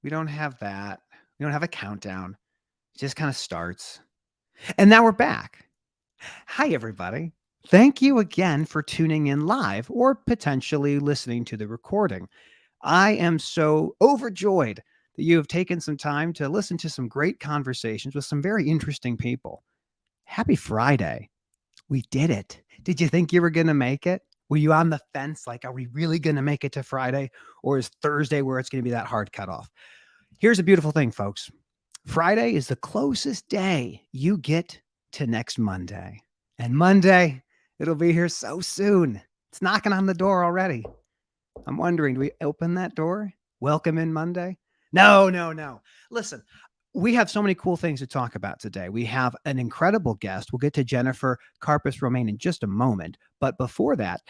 We don't have that. We don't have a countdown. It just kind of starts. And now we're back. Hi, everybody. Thank you again for tuning in live or potentially listening to the recording. I am so overjoyed that you have taken some time to listen to some great conversations with some very interesting people. Happy Friday. We did it. Did you think you were going to make it? Were you on the fence? Like, are we really going to make it to Friday? Or is Thursday where it's going to be that hard cutoff? Here's a beautiful thing, folks. Friday is the closest day you get to next Monday. And Monday, it'll be here so soon. It's knocking on the door already. I'm wondering, do we open that door? Welcome in Monday? No. Listen, we have so many cool things to talk about today. We have an incredible guest. We'll get to Jennifer Karpus-Romain in just a moment. But before that,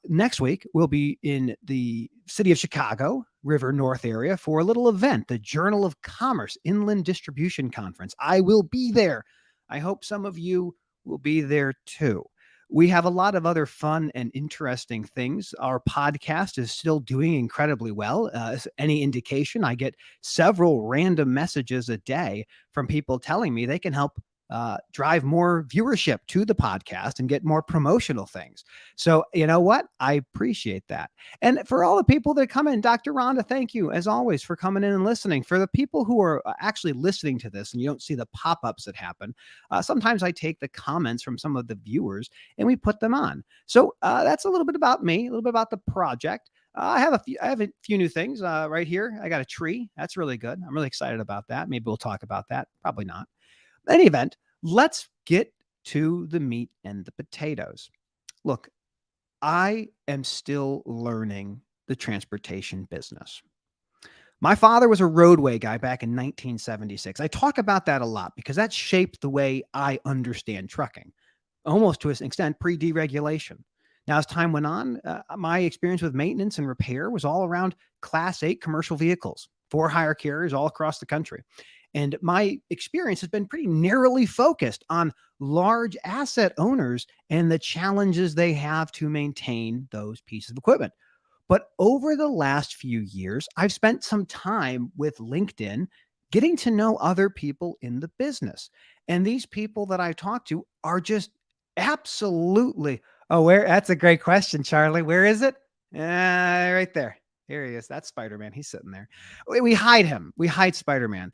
next week, we'll be in the city of Chicago, River North area, for a little event, the Journal of Commerce Inland Distribution Conference. I will be there. I hope some of you will be there too. We have a lot of other fun and interesting things. Our podcast is still doing incredibly well. As any indication, I get several random messages a day from people telling me they can help drive more viewership to the podcast and get more promotional things. So, you know what? I appreciate that. And for all the people that come in, Dr. Rhonda, thank you as always for coming in and listening. For the people who are actually listening to this and you don't see the pop-ups that happen, sometimes I take the comments from some of the viewers and we put them on. So that's a little bit about me, a little bit about the project. I have a few new things right here. I got a tree. That's really good. I'm really excited about that. Maybe we'll talk about that. Probably not. In any event, let's get to the meat and the potatoes. Look, I am still learning the transportation business. My father was a roadway guy back in 1976. I talk about that a lot because that shaped the way I understand trucking, almost to an extent pre-deregulation. Now, as time went on, my experience with maintenance and repair was all around Class 8 commercial vehicles, for-hire carriers all across the country. And my experience has been pretty narrowly focused on large asset owners and the challenges they have to maintain those pieces of equipment. But over the last few years, I've spent some time with LinkedIn getting to know other people in the business. And these people that I talk to are just absolutely, that's a great question, Charlie. Where is it? Right there. Here he is. That's Spider-Man. He's sitting there. We hide him. We hide Spider-Man.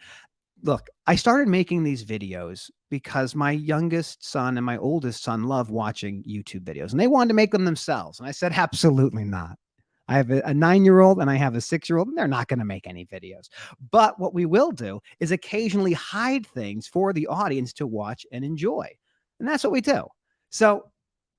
Look, I started making these videos because my youngest son and my oldest son love watching YouTube videos and they wanted to make them themselves. And I said, absolutely not. I have a 9-year-old and I have a 6-year-old and they're not going to make any videos. But what we will do is occasionally hide things for the audience to watch and enjoy. And that's what we do. So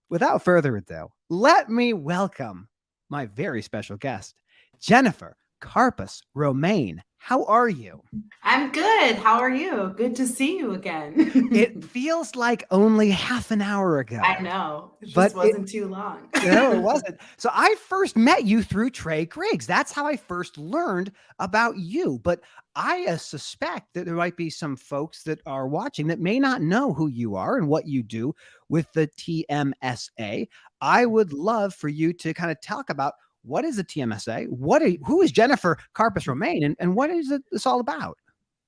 without further ado, let me welcome my very special guest, Jennifer Karpus-Romain. How are you? I'm good. How are you? Good to see you again. It feels like only half an hour ago. I know. It just wasn't too long. No, it wasn't. So I first met you through Trey Griggs. That's how I first learned about you. But I suspect that there might be some folks that are watching that may not know who you are and what you do with the TMSA. I would love for you to kind of talk about what is the TMSA? Who is Jennifer Karpus-Romain, and what is this all about?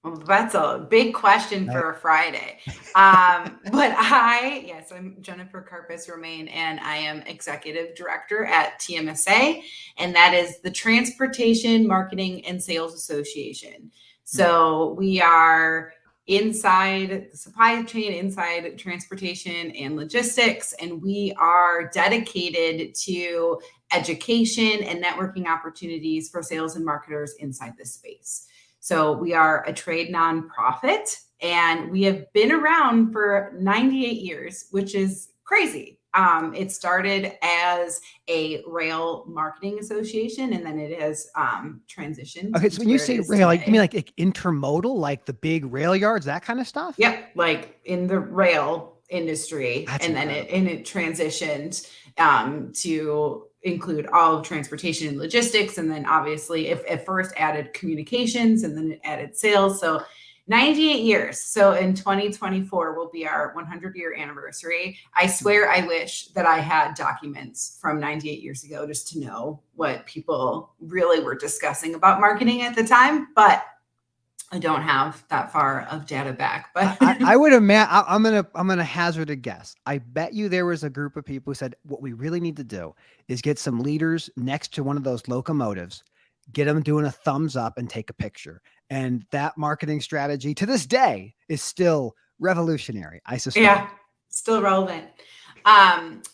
Well, that's a big question for a Friday. But I'm Jennifer Karpus-Romain, and I am Executive Director at TMSA, and that is the Transportation Marketing and Sales Association. So we are inside the supply chain, inside transportation and logistics, and we are dedicated to education and networking opportunities for sales and marketers inside this space. So we are a trade nonprofit, and we have been around for 98 years, which is crazy. It started as a rail marketing association, and then it has transitioned. Okay, so when you say rail, you mean like intermodal, like the big rail yards, that kind of stuff? Yep, like in the rail industry. That's incredible. Then it transitioned to include all of transportation and logistics. And then obviously it first added communications and then it added sales. So 98 years. So in 2024 will be our 100-year anniversary. I swear I wish that I had documents from 98 years ago just to know what people really were discussing about marketing at the time, but I don't have that far of data back. But I would imagine, I'm gonna hazard a guess. I bet you there was a group of people who said, what we really need to do is get some leaders next to one of those locomotives, get them doing a thumbs up and take a picture. And that marketing strategy to this day is still revolutionary, I suspect. Yeah, still relevant.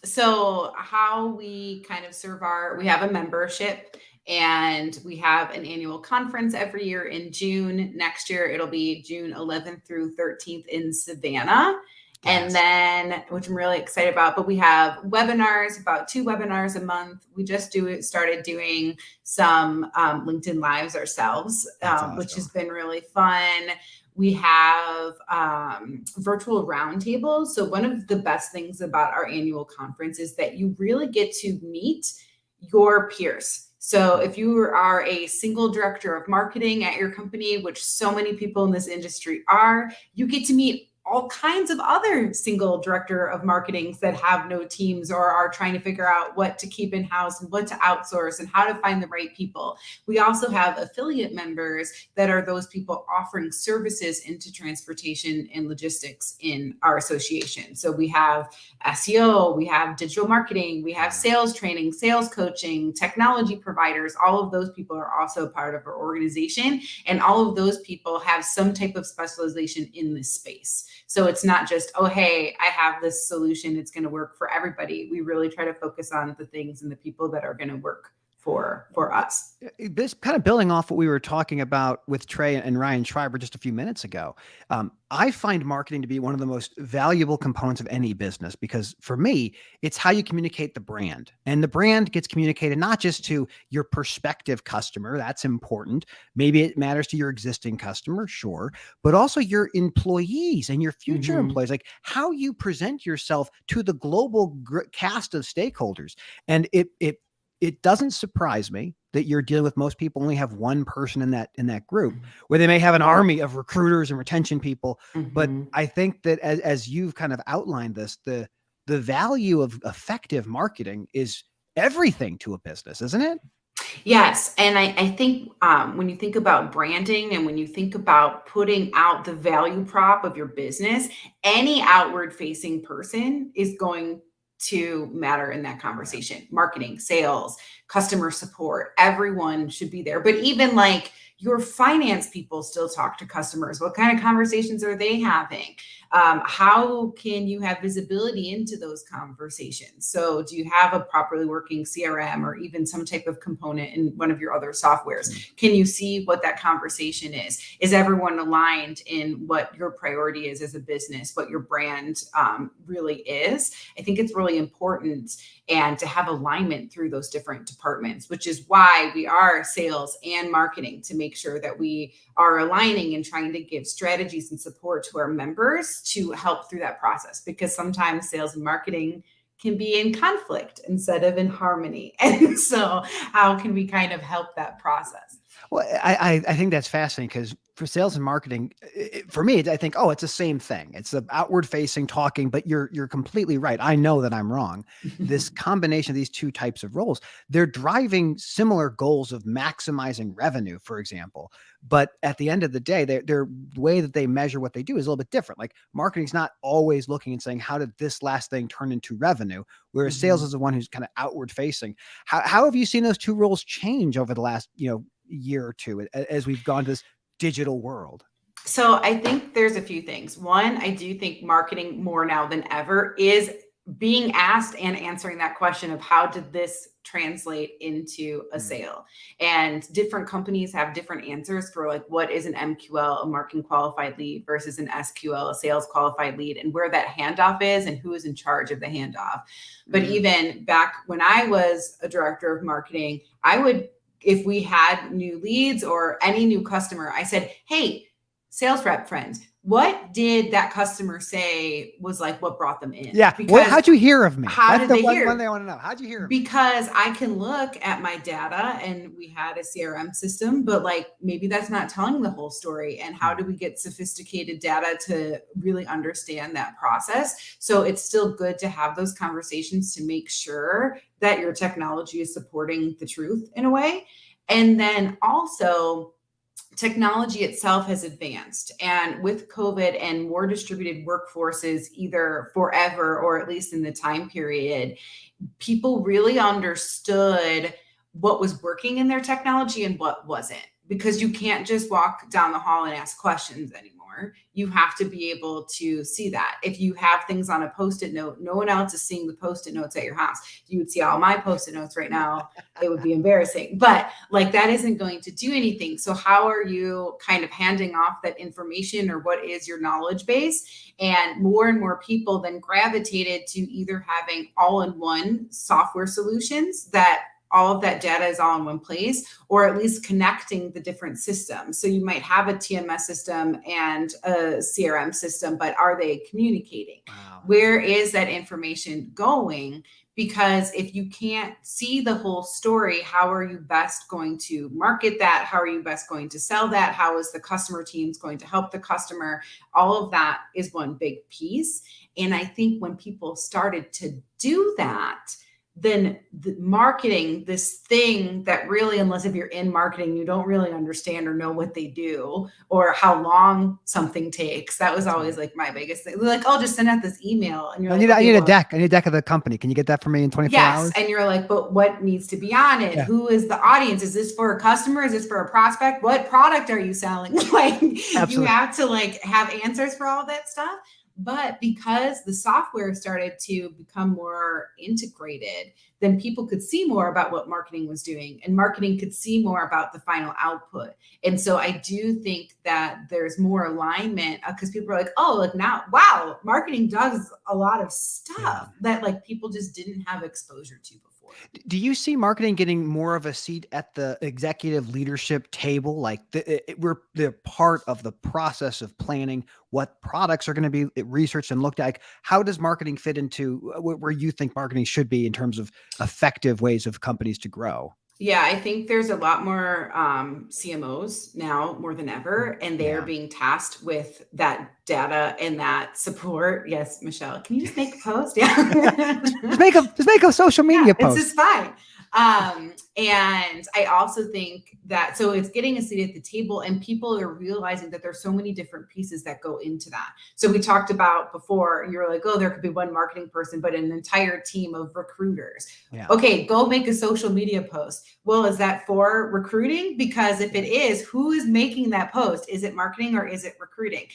So how we kind of serve we have a membership, and we have an annual conference every year in June. Next year, it'll be June 11th through 13th in Savannah. And then, which I'm really excited about, but we have webinars, about 2 webinars a month. We just started doing some LinkedIn Lives ourselves, which has been really fun. We have virtual roundtables. So one of the best things about our annual conference is that you really get to meet your peers. So if you are a single director of marketing at your company, which so many people in this industry are, you get to meet all kinds of other single director of marketings that have no teams or are trying to figure out what to keep in-house and what to outsource and how to find the right people. We also have affiliate members that are those people offering services into transportation and logistics in our association. So we have SEO, we have digital marketing, we have sales training, sales coaching, technology providers. All of those people are also part of our organization. And all of those people have some type of specialization in this space. So it's not just, oh, hey, I have this solution, it's going to work for everybody. We really try to focus on the things and the people that are going to work for us. This kind of building off what we were talking about with Trey and Ryan Schreiber just a few minutes ago. I find marketing to be one of the most valuable components of any business, because for me, it's how you communicate the brand, and the brand gets communicated not just to your prospective customer. That's important. Maybe it matters to your existing customer, sure, but also your employees and your future employees, like how you present yourself to the global cast of stakeholders. And it doesn't surprise me that you're dealing with, most people only have one person in that group, where they may have an army of recruiters and retention people. But I think that as you've kind of outlined this, the value of effective marketing is everything to a business, isn't it? Yes. And I think when you think about branding and when you think about putting out the value prop of your business, any outward facing person is going to matter in that conversation. Marketing, sales, customer support, everyone should be there. But even like your finance people still talk to customers. What kind of conversations are they having? How can you have visibility into those conversations? So do you have a properly working CRM or even some type of component in one of your other softwares? Can you see what that conversation is? Is everyone aligned in what your priority is as a business, what your brand really is? I think it's really important, and to have alignment through those different departments, which is why we are sales and marketing, to make sure that we are aligning and trying to give strategies and support to our members to help through that process, because sometimes sales and marketing can be in conflict instead of in harmony. And so how can we kind of help that process? Well, I think that's fascinating, because for sales and marketing, for me, I think, oh, it's the same thing. It's the outward facing talking, but you're completely right. I know that I'm wrong. This combination of these two types of roles, they're driving similar goals of maximizing revenue, for example. But at the end of the day, the way that they measure what they do is a little bit different. Like marketing's not always looking and saying, how did this last thing turn into revenue? Whereas sales is the one who's kind of outward facing. How have you seen those two roles change over the last, year or two as we've gone to this digital world? So I think there's a few things. One, I do think marketing more now than ever is being asked and answering that question of how did this translate into a sale? And different companies have different answers for like, what is an MQL, a marketing qualified lead, versus an SQL, a sales qualified lead, and where that handoff is and who is in charge of the handoff. But even back when I was a director of marketing, if we had new leads or any new customer, I said, hey, sales rep friends. What did that customer say was like what brought them in? Yeah. How'd you hear of me? How did they hear? One thing I want to know. How'd you hear of me? Because I can look at my data, and we had a CRM system, but like maybe that's not telling the whole story. And how do we get sophisticated data to really understand that process? So it's still good to have those conversations to make sure that your technology is supporting the truth in a way. And then also, technology itself has advanced, and with COVID and more distributed workforces, either forever or at least in the time period, people really understood what was working in their technology and what wasn't, because you can't just walk down the hall and ask questions anymore. You have to be able to see that. If you have things on a Post-it note, no one else is seeing the Post-it notes at your house. If you would see all my Post-it notes right now, it would be embarrassing, but like that isn't going to do anything. So how are you kind of handing off that information, or what is your knowledge base? And more people then gravitated to either having all-in-one software solutions that all of that data is all in one place, or at least connecting the different systems. So you might have a TMS system and a CRM system, but are they communicating? Wow. Where is that information going? Because if you can't see the whole story, how are you best going to market that? How are you best going to sell that? How is the customer teams going to help the customer? All of that is one big piece. And I think when people started to do that, then the marketing, this thing that really, unless if you're in marketing, you don't really understand or know what they do or how long something takes. That was always like my biggest thing. They're like, oh, just send out this email. And you're I like, need a deck. I need a deck of the company. Can you get that for me in 24 hours? And you're like, but what needs to be on it? Yeah. Who is the audience? Is this for a customer? Is this for a prospect? What product are you selling? Like, Absolutely. You have to like have answers for all that stuff. But because the software started to become more integrated, then people could see more about what marketing was doing, and marketing could see more about the final output. And so I do think that there's more alignment, because people are like, oh, like now, wow, marketing does a lot of stuff that like people just didn't have exposure to before. Do you see marketing getting more of a seat at the executive leadership table? Like we're part of the process of planning what products are going to be researched and looked at. Like, how does marketing fit into where you think marketing should be in terms of effective ways of companies to grow? Yeah, I think there's a lot more CMOs now more than ever, and they're being tasked with that data and that support. Yes, Michelle, can you just make a post? Yeah, just make a social media post. It's just fine. And I also think that, so it's getting a seat at the table, and people are realizing that there's so many different pieces that go into that. So we talked about before, you're like, oh, there could be one marketing person, but an entire team of recruiters. Yeah. Okay, go make a social media post. Well, is that for recruiting? Because if it is, who is making that post? Is it marketing or is it recruiting?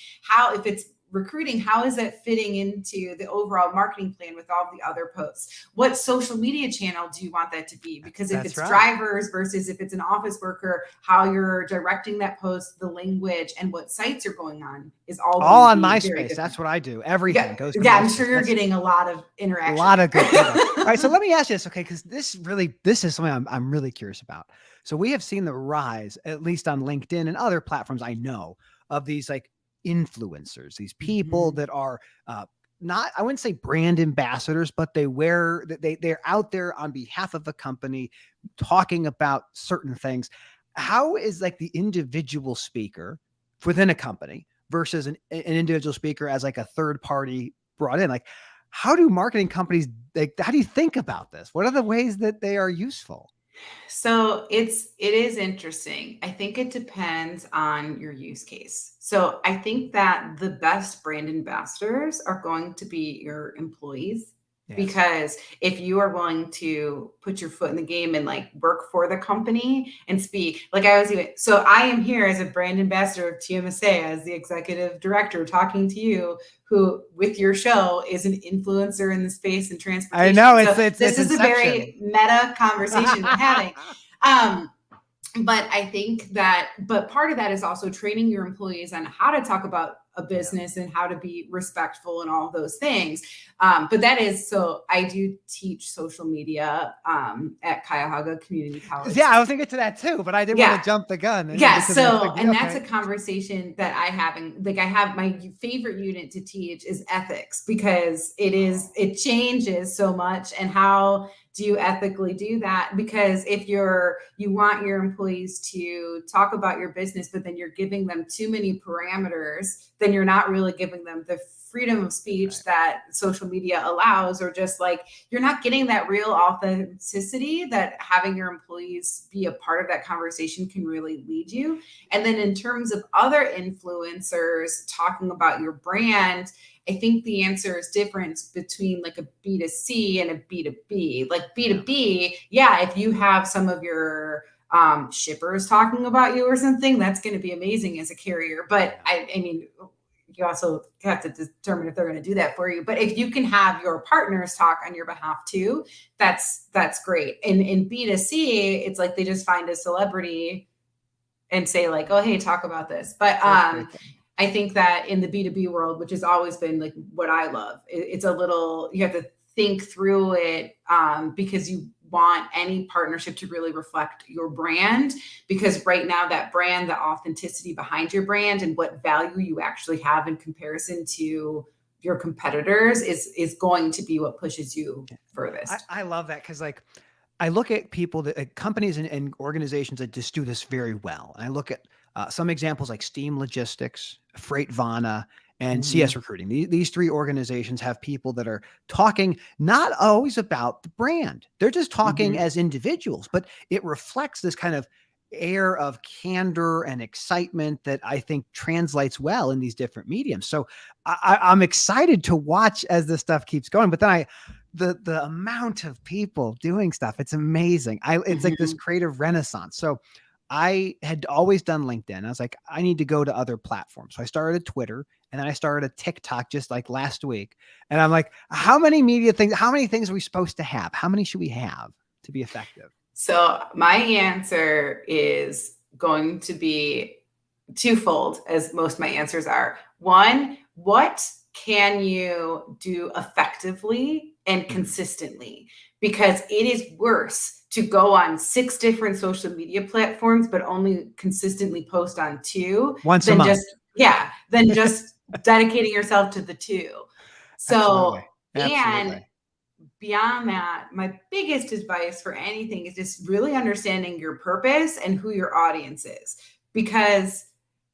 If it's recruiting, how is that fitting into the overall marketing plan with all the other posts? What social media channel do you want that to be? Because if it's drivers versus if it's an office worker, how you're directing that post, the language, and what sites you're going on is all on MySpace. That's what I do. Everything goes to I'm sure you're getting a lot of interaction. A lot of good. All right, so let me ask you this, okay? Because this is something I'm really curious about. So we have seen the rise, at least on LinkedIn and other platforms I know, of these like influencers, these people that are not, I wouldn't say brand ambassadors, but they're out there on behalf of a company talking about certain things. How is like the individual speaker within a company versus an individual speaker as like a third party brought in? Like, how do marketing companies, how do you think about this? What are the ways that they are useful? So it is interesting. I think it depends on your use case. So I think that the best brand ambassadors are going to be your employees. Yes. Because if you are willing to put your foot in the game and like work for the company and speak, like I was even, so I am here as a brand ambassador of TMSA, as the executive director, talking to you, who with your show is an influencer in the space and transportation. I know this is a very meta conversation we're having. But I think that, but part of that is also training your employees on how to talk about a business and how to be respectful and all of those things. But that is, so I do teach social media at Cuyahoga Community College. Yeah, I was thinking to that too, but I didn't want to jump the gun. Yeah. So, and that's a conversation that I have. And like, I have my favorite unit to teach is ethics, because it changes so much. And how do you ethically do that? Because if you want your employees to talk about your business, but then you're giving them too many parameters, then you're not really giving them the freedom of speech that social media allows, or just like, you're not getting that real authenticity that having your employees be a part of that conversation can really lead you. And then in terms of other influencers talking about your brand, I think the answer is different between like a B2C and a B2B. Like B2B, if you have some of your shippers talking about you or something, that's going to be amazing as a carrier. But I mean, you also have to determine if they're going to do that for you. But if you can have your partners talk on your behalf too, that's great. And in B2C, it's like they just find a celebrity and say like, oh, hey, talk about this. But I think that in the B2B world, which has always been like what I love, it's a little, you have to think through it because you want any partnership to really reflect your brand, because right now that brand, the authenticity behind your brand and what value you actually have in comparison to your competitors is going to be what pushes you furthest. I love that, because like I look at people that companies and organizations that just do this very well. And I look at some examples like Steam Logistics, Freightvana, and CS Recruiting. These three organizations have people that are talking not always about the brand. They're just talking as individuals, but it reflects this kind of air of candor and excitement that I think translates well in these different mediums. So I'm excited to watch as this stuff keeps going. But then the amount of people doing stuff, it's amazing. It's like this creative renaissance. So I had always done LinkedIn. I was like, I need to go to other platforms. So I started Twitter, and then I started a TikTok just like last week. And I'm like, how many things are we supposed to have? How many should we have to be effective? So my answer is going to be twofold, as most of my answers are. One, what can you do effectively and consistently? Because it is worse to go on 6 different social media platforms, but only consistently post on 2 once a month. Than just dedicating yourself to the 2. So, Absolutely. And beyond that, my biggest advice for anything is just really understanding your purpose and who your audience is. Because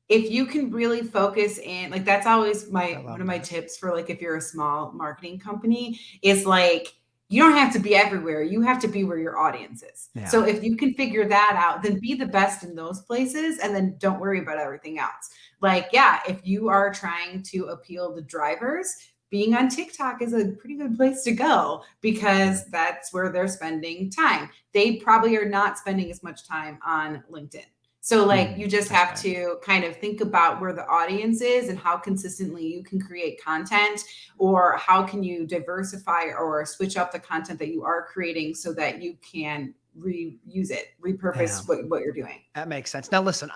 if you can really focus in, like, that's always one of my tips for like, if you're a small marketing company, is like, you don't have to be everywhere. You have to be where your audience is. Yeah. So if you can figure that out, then be the best in those places, and then don't worry about everything else. Like, if you are trying to appeal to drivers, being on TikTok is a pretty good place to go, because that's where they're spending time. They probably are not spending as much time on LinkedIn. So like, you just have to kind of think about where the audience is and how consistently you can create content, or how can you diversify or switch up the content that you are creating so that you can reuse it, repurpose what you're doing. That makes sense. Now, listen,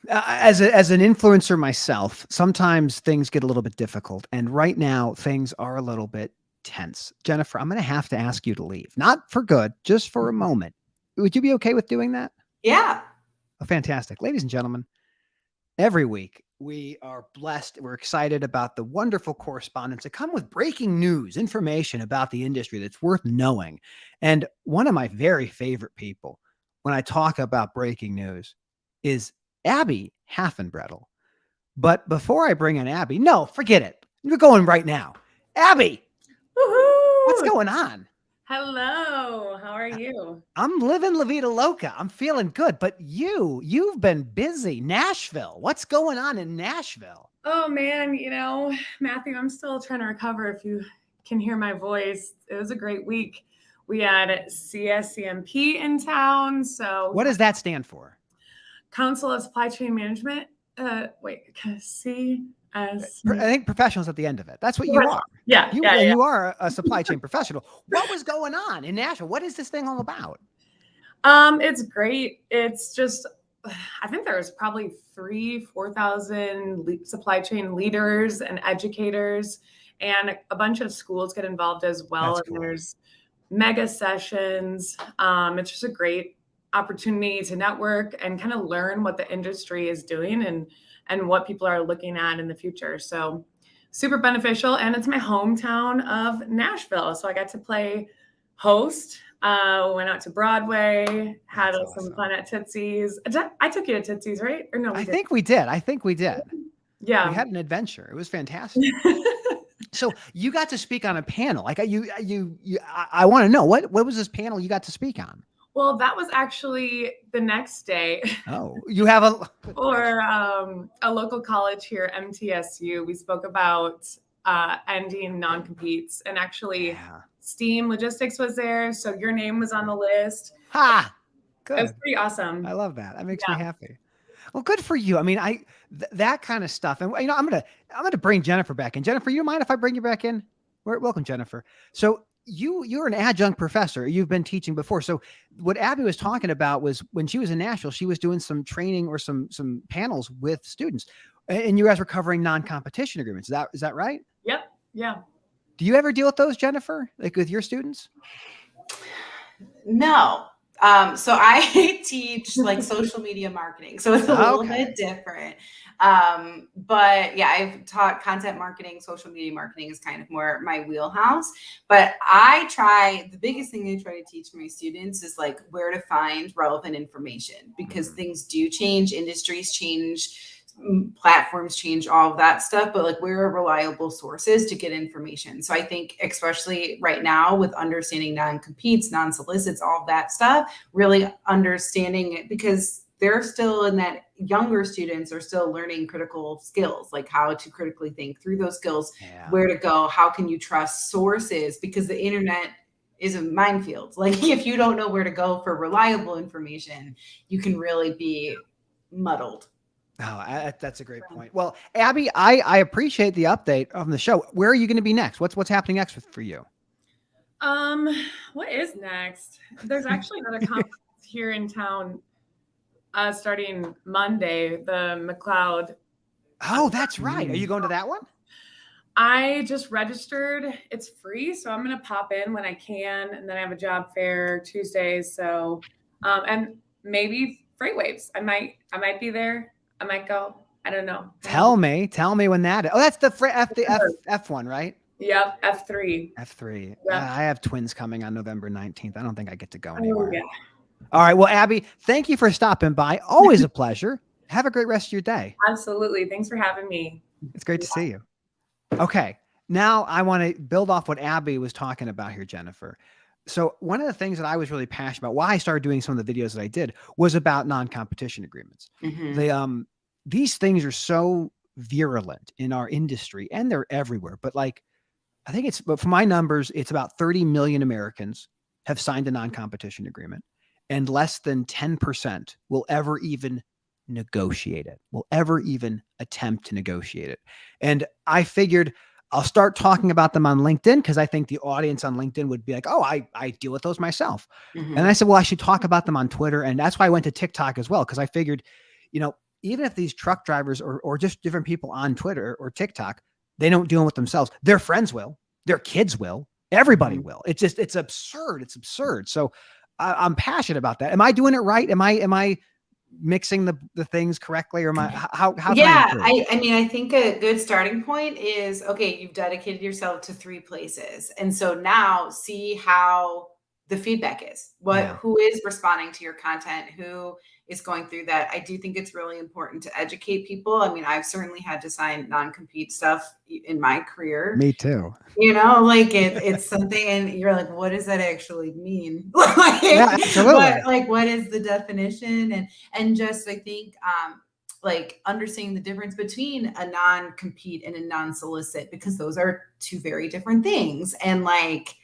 as an influencer myself, sometimes things get a little bit difficult. And right now things are a little bit tense. Jennifer, I'm going to have to ask you to leave, not for good, just for a moment. Would you be okay with doing that? Yeah. Oh, fantastic. Ladies and gentlemen, every week we are blessed. We're excited about the wonderful correspondents that come with breaking news, information about the industry that's worth knowing. And one of my very favorite people when I talk about breaking news is Abby Haffenbrettel. But before I bring in Abby, no, forget it. We're going right now. Abby, what's going on? Hello, how are you? I'm living La Vida Loca. I'm feeling good. But you've been busy. Nashville. What's going on in Nashville? Oh man, Matthew, I'm still trying to recover. If you can hear my voice, it was a great week. We had CSCMP in town. So what does that stand for? Council of Supply Chain Management. I think professionals at the end of it. That's what you are. Yeah. You are a supply chain professional. What was going on in Nashville? What is this thing all about? It's great. It's just, I think there's probably 4,000 supply chain leaders and educators, and a bunch of schools get involved as well. That's And cool. there's mega sessions. It's just a great opportunity to network and kind of learn what the industry is doing and what people are looking at in the future. So super beneficial. And it's my hometown of Nashville. So I got to play host. Went out to Broadway, had That's some awesome. fun at Tootsie's. I took you to Tootsie's, right? Or no, we I did. think we did. Yeah. We had an adventure. It was fantastic. So you got to speak on a panel. Like I want to know what was this panel you got to speak on? Well, that was actually the next day. Oh, you have a For a local college here, MTSU. We spoke about ending non-competes, and actually Yeah. STEAM logistics was there. So your name was on the list. Ha! It was Good. pretty awesome. I love that. That makes me happy. Well, good for you. I mean, that kind of stuff. And I'm gonna bring Jennifer back in. Jennifer, you mind if I bring you back in? Welcome, Jennifer. So you're an adjunct professor. You've been teaching before. So what Abby was talking about was when she was in Nashville, she was doing some training or some panels with students, and you guys were covering non-competition agreements. Is that right? Yep. Yeah. Do you ever deal with those, Jennifer? Like with your students? No. So I teach like social media marketing. So it's a little bit different. But yeah, I've taught content marketing, social media marketing is kind of more my wheelhouse. But the biggest thing I try to teach my students is like where to find relevant information, because things do change, industries change, platforms change, all of that stuff, but like where are reliable sources to get information. So I think especially right now with understanding non-competes, non-solicits, all of that stuff, really understanding it, because they're still in that, younger students are still learning critical skills, like how to critically think through those skills, where to go, how can you trust sources, because the internet is a minefield. Like if you don't know where to go for reliable information, you can really be muddled. Oh, that's a great point. Well, Abby, I appreciate the update on the show. Where are you going to be next? What's happening next for you? What is next? There's actually another conference here in town starting Monday, the McLeod. Oh, that's right. Are you going to that one? I just registered. It's free, so I'm going to pop in when I can, and then I have a job fair Tuesdays. So, and maybe Freight Waves. I might be there. I might go. I don't know. Tell me when that is. Oh, that's the F1, right? Yep, F3. F3. Yep. I have twins coming on November 19th. I don't think I get to go anywhere. Oh, yeah. All right. Well, Abby, thank you for stopping by. Always a pleasure. Have a great rest of your day. Absolutely. Thanks for having me. It's great to see you. Okay. Now I want to build off what Abby was talking about here, Jennifer. So one of the things that I was really passionate about, why I started doing some of the videos that I did, was about non-competition agreements. These things are so virulent in our industry, and they're everywhere. But like, I think but for my numbers, it's about 30 million Americans have signed a non-competition agreement, and less than 10% will ever even negotiate it, will ever even attempt to negotiate it. And I figured I'll start talking about them on LinkedIn, because I think the audience on LinkedIn would be like, oh, I deal with those myself. And I said, well, I should talk about them on Twitter. And that's why I went to TikTok as well, because I figured, even if these truck drivers or just different people on Twitter or TikTok, they don't deal with themselves, their friends will, their kids will, everybody will. It's absurd. It's absurd. So I'm passionate about that. Am I doing it right? Am I mixing the things correctly, or am I, how yeah, I mean, I think a good starting point is, okay, you've dedicated yourself to 3 places. And so now see how the feedback is, who is responding to your content, who is going through that. I do think it's really important to educate people. I mean, I've certainly had to sign non-compete stuff in my career. Me too. Like it's something, and you're like, what does that actually mean? Yeah, absolutely. What is the definition? And just, I think, like understanding the difference between a non-compete and a non-solicit, because those are 2 very different things. And like,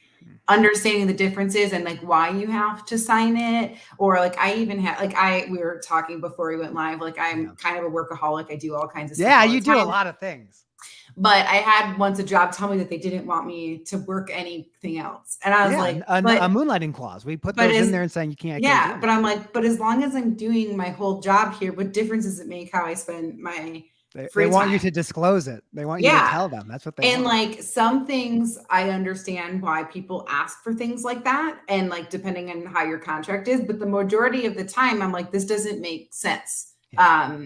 understanding the differences and like why you have to sign it. Or like I even had we were talking before we went live, like I'm kind of a workaholic. I do all kinds of stuff. Yeah, you do a lot of things. But I had once a job tell me that they didn't want me to work anything else. And I was like, a moonlighting clause. We put those in there and saying you can't. Yeah, but I'm like, but as long as I'm doing my whole job here, what difference does it make how I spend my They want you to disclose it. They want you to tell them. That's what they want. And like some things, I understand why people ask for things like that. And like, depending on how your contract is, but the majority of the time I'm like, this doesn't make sense. Yeah.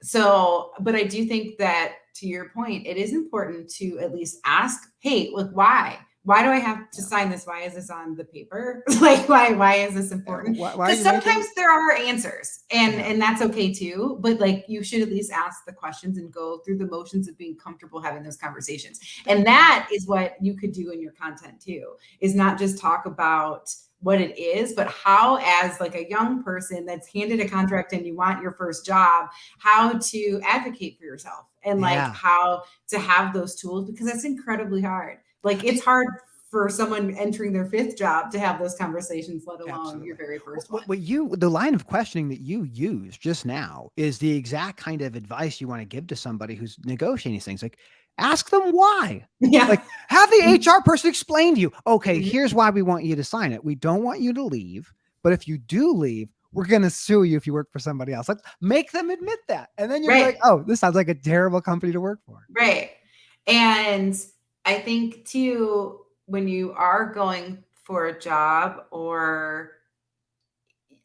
So, but I do think that to your point, it is important to at least ask, hey, look, why do I have to sign this? Why is this on the paper? Like, why is this important? Because sometimes there are answers and that's okay too. But like, you should at least ask the questions and go through the motions of being comfortable having those conversations. And that is what you could do in your content too, is not just talk about what it is, but how, as like a young person that's handed a contract and you want your first job, how to advocate for yourself and like how to have those tools, because that's incredibly hard. Like it's hard for someone entering their 5th job to have those conversations, let alone your very first one. The line of questioning that you used just now is the exact kind of advice you want to give to somebody who's negotiating these things. Like, ask them why. Yeah. Like, have the HR person explain to you, okay, here's why we want you to sign it. We don't want you to leave, but if you do leave, we're going to sue you if you work for somebody else. Like, make them admit that. And then you're like, oh, this sounds like a terrible company to work for. Right. And I think too, when you are going for a job, or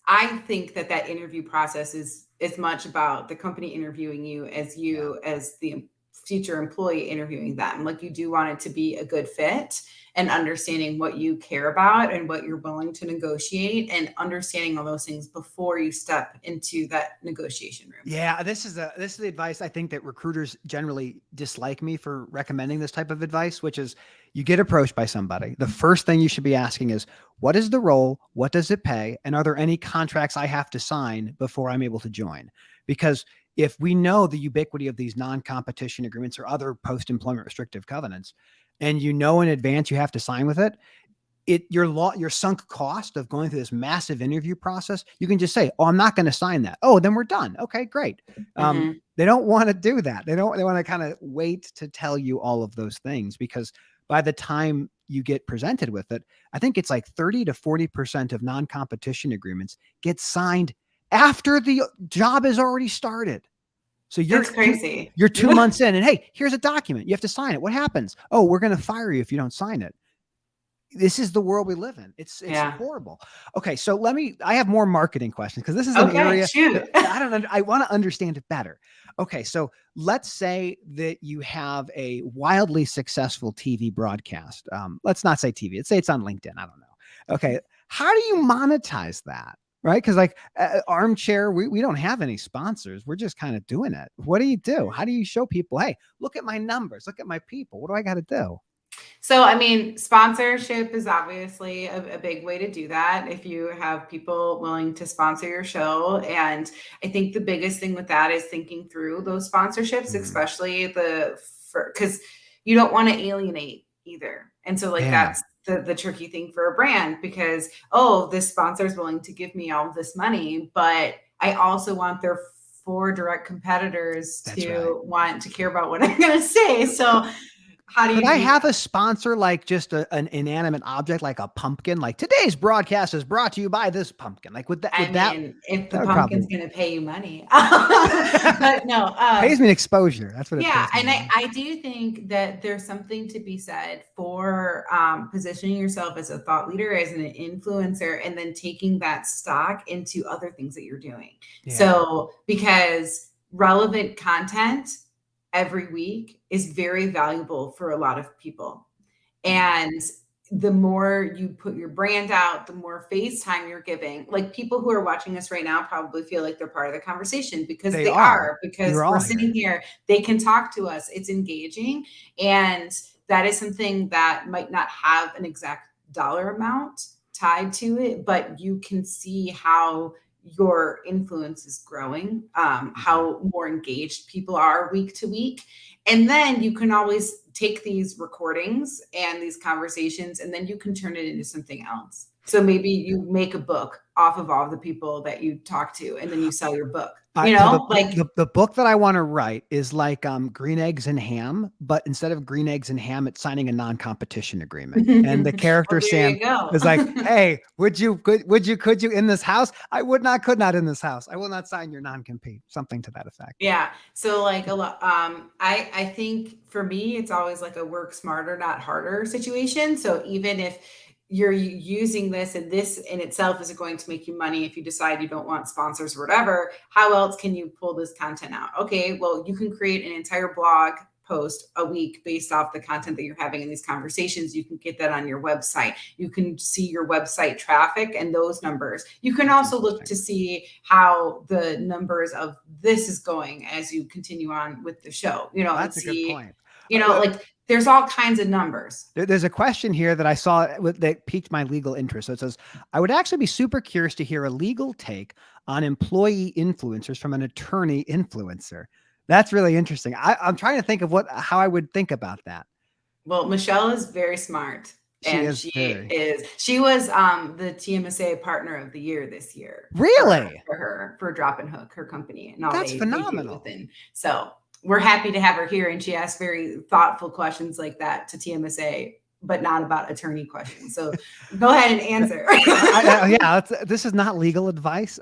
I think that interview process is as much about the company interviewing you as as the future employee interviewing them. Like, you do want it to be a good fit, and understanding what you care about and what you're willing to negotiate, and understanding all those things before you step into that negotiation room. Yeah, this is the advice I think that recruiters generally dislike me for recommending this type of advice, which is you get approached by somebody. The first thing you should be asking is, what is the role? What does it pay? And are there any contracts I have to sign before I'm able to join? Because if we know the ubiquity of these non-competition agreements or other post-employment restrictive covenants, and you know in advance you have to sign with it, your sunk cost of going through this massive interview process, you can just say, oh, I'm not going to sign that. Oh, then we're done. Okay, great. They don't want to do that. They want to kind of wait to tell you all of those things, because by the time you get presented with it, I think it's like 30 to 40% of non-competition agreements get signed after the job is already started. So That's crazy. You're 2 months in, and hey, here's a document. You have to sign it. What happens? Oh, we're going to fire you if you don't sign it. This is the world we live in. It's horrible. Okay. So I have more marketing questions, because this is an area that I want to understand it better. Okay. So let's say that you have a wildly successful TV broadcast. Let's not say TV. Let's say it's on LinkedIn. I don't know. Okay. How do you monetize that? Right? Because like Armchair, we don't have any sponsors. We're just kind of doing it. What do you do? How do you show people, hey, look at my numbers, look at my people. What do I got to do? So, I mean, sponsorship is obviously a big way to do that, if you have people willing to sponsor your show. And I think the biggest thing with that is thinking through those sponsorships, especially because you don't want to alienate either. And so like that's the tricky thing for a brand, because, oh, this sponsor is willing to give me all of this money, but I also want their 4 direct competitors want to care about what I'm going to say. So how do you have a sponsor like just an inanimate object, like a pumpkin? Like, today's broadcast is brought to you by this pumpkin. Like, if the pumpkin's going to pay you money, but no, pays me an exposure. That's what. Yeah, and I do think that there's something to be said for positioning yourself as a thought leader, as an influencer, and then taking that stock into other things that you're doing. Yeah. So, because relevant content every week is very valuable for a lot of people. And the more you put your brand out, the more face time you're giving. Like, people who are watching us right now probably feel like they're part of the conversation, because they are, because we're sitting here, they can talk to us. It's engaging. And that is something that might not have an exact dollar amount tied to it, but you can see how your influence is growing, how more engaged people are week to week. And then you can always take these recordings and these conversations, and then you can turn it into something else. So maybe you make a book off of all the people that you talk to, and then you sell your book. So the book that I want to write is like Green Eggs and Ham, but instead of Green Eggs and Ham, it's signing a non-competition agreement. And the character Sam is like, "Hey, could you in this house? I could not in this house. I will not sign your non-compete." Something to that effect. Yeah. So like a lot, I think for me, it's always like a work smarter, not harder situation. So even if you're using this and this in itself isn't going to make you money, if you decide you don't want sponsors or whatever, how else can you pull this content out? Okay, well, you can create an entire blog post a week based off the content that you're having in these conversations. You can get that on your website. You can see your website traffic and those numbers. You can also look to see how the numbers of this is going as you continue on with the show, That's a good point. Like there's all kinds of numbers. There's a question here that I saw that piqued my legal interest. So it says, I would actually be super curious to hear a legal take on employee influencers from an attorney influencer. That's really interesting. I'm trying to think of how I would think about that. Well, Michelle is very smart. She was the TMSA Partner of the Year this year. Really? For Drop and Hook, her company. And all that's phenomenal. So we're happy to have her here, and she asks very thoughtful questions like that to TMSA, but not about attorney questions. So go ahead and answer. This is not legal advice.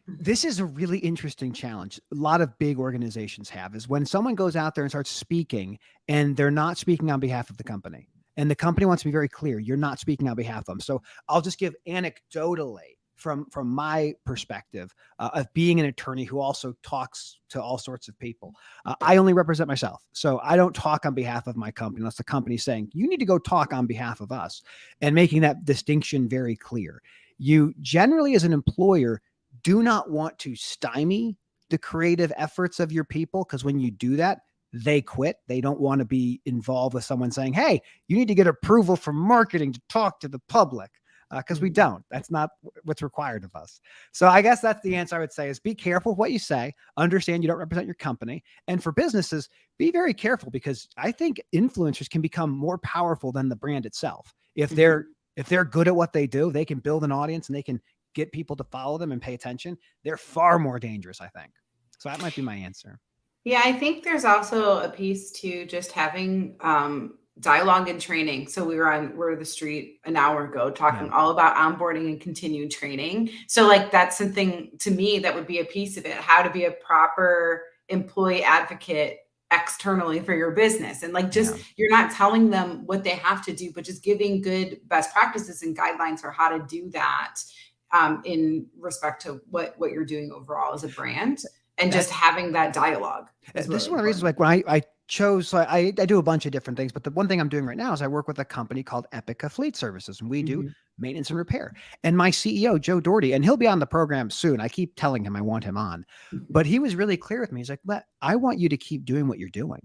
This is a really interesting challenge. A lot of big organizations have is when someone goes out there and starts speaking and they're not speaking on behalf of the company, and the company wants to be very clear, you're not speaking on behalf of them. So I'll just give anecdotally from my perspective of being an attorney who also talks to all sorts of people. I only represent myself. So I don't talk on behalf of my company unless the company's saying, you need to go talk on behalf of us, and making that distinction very clear. You generally, as an employer, do not want to stymie the creative efforts of your people, because when you do that, they quit. They don't want to be involved with someone saying, hey, you need to get approval from marketing to talk to the public. Because we don't. That's not what's required of us. So I guess that's the answer I would say is be careful what you say. Understand you don't represent your company. And for businesses, be very careful, because I think influencers can become more powerful than the brand itself. If they're good at what they do, they can build an audience and they can get people to follow them and pay attention. They're far more dangerous, I think. So that might be my answer. Yeah, I think there's also a piece to just having dialogue and training. So we were on Word of the Street an hour ago talking all about onboarding and continued training. So like that's something to me that would be a piece of it, how to be a proper employee advocate externally for your business. And like just you're not telling them what they have to do, but just giving good best practices and guidelines for how to do that in respect to what you're doing overall as a brand, and just having that dialogue. This is one of the reasons, like when I chose, so I do a bunch of different things, but the one thing I'm doing right now is I work with a company called Epica Fleet Services, and we do maintenance and repair. And my CEO, Joe Doherty, and he'll be on the program soon. I keep telling him I want him on, but he was really clear with me. He's like, I want you to keep doing what you're doing.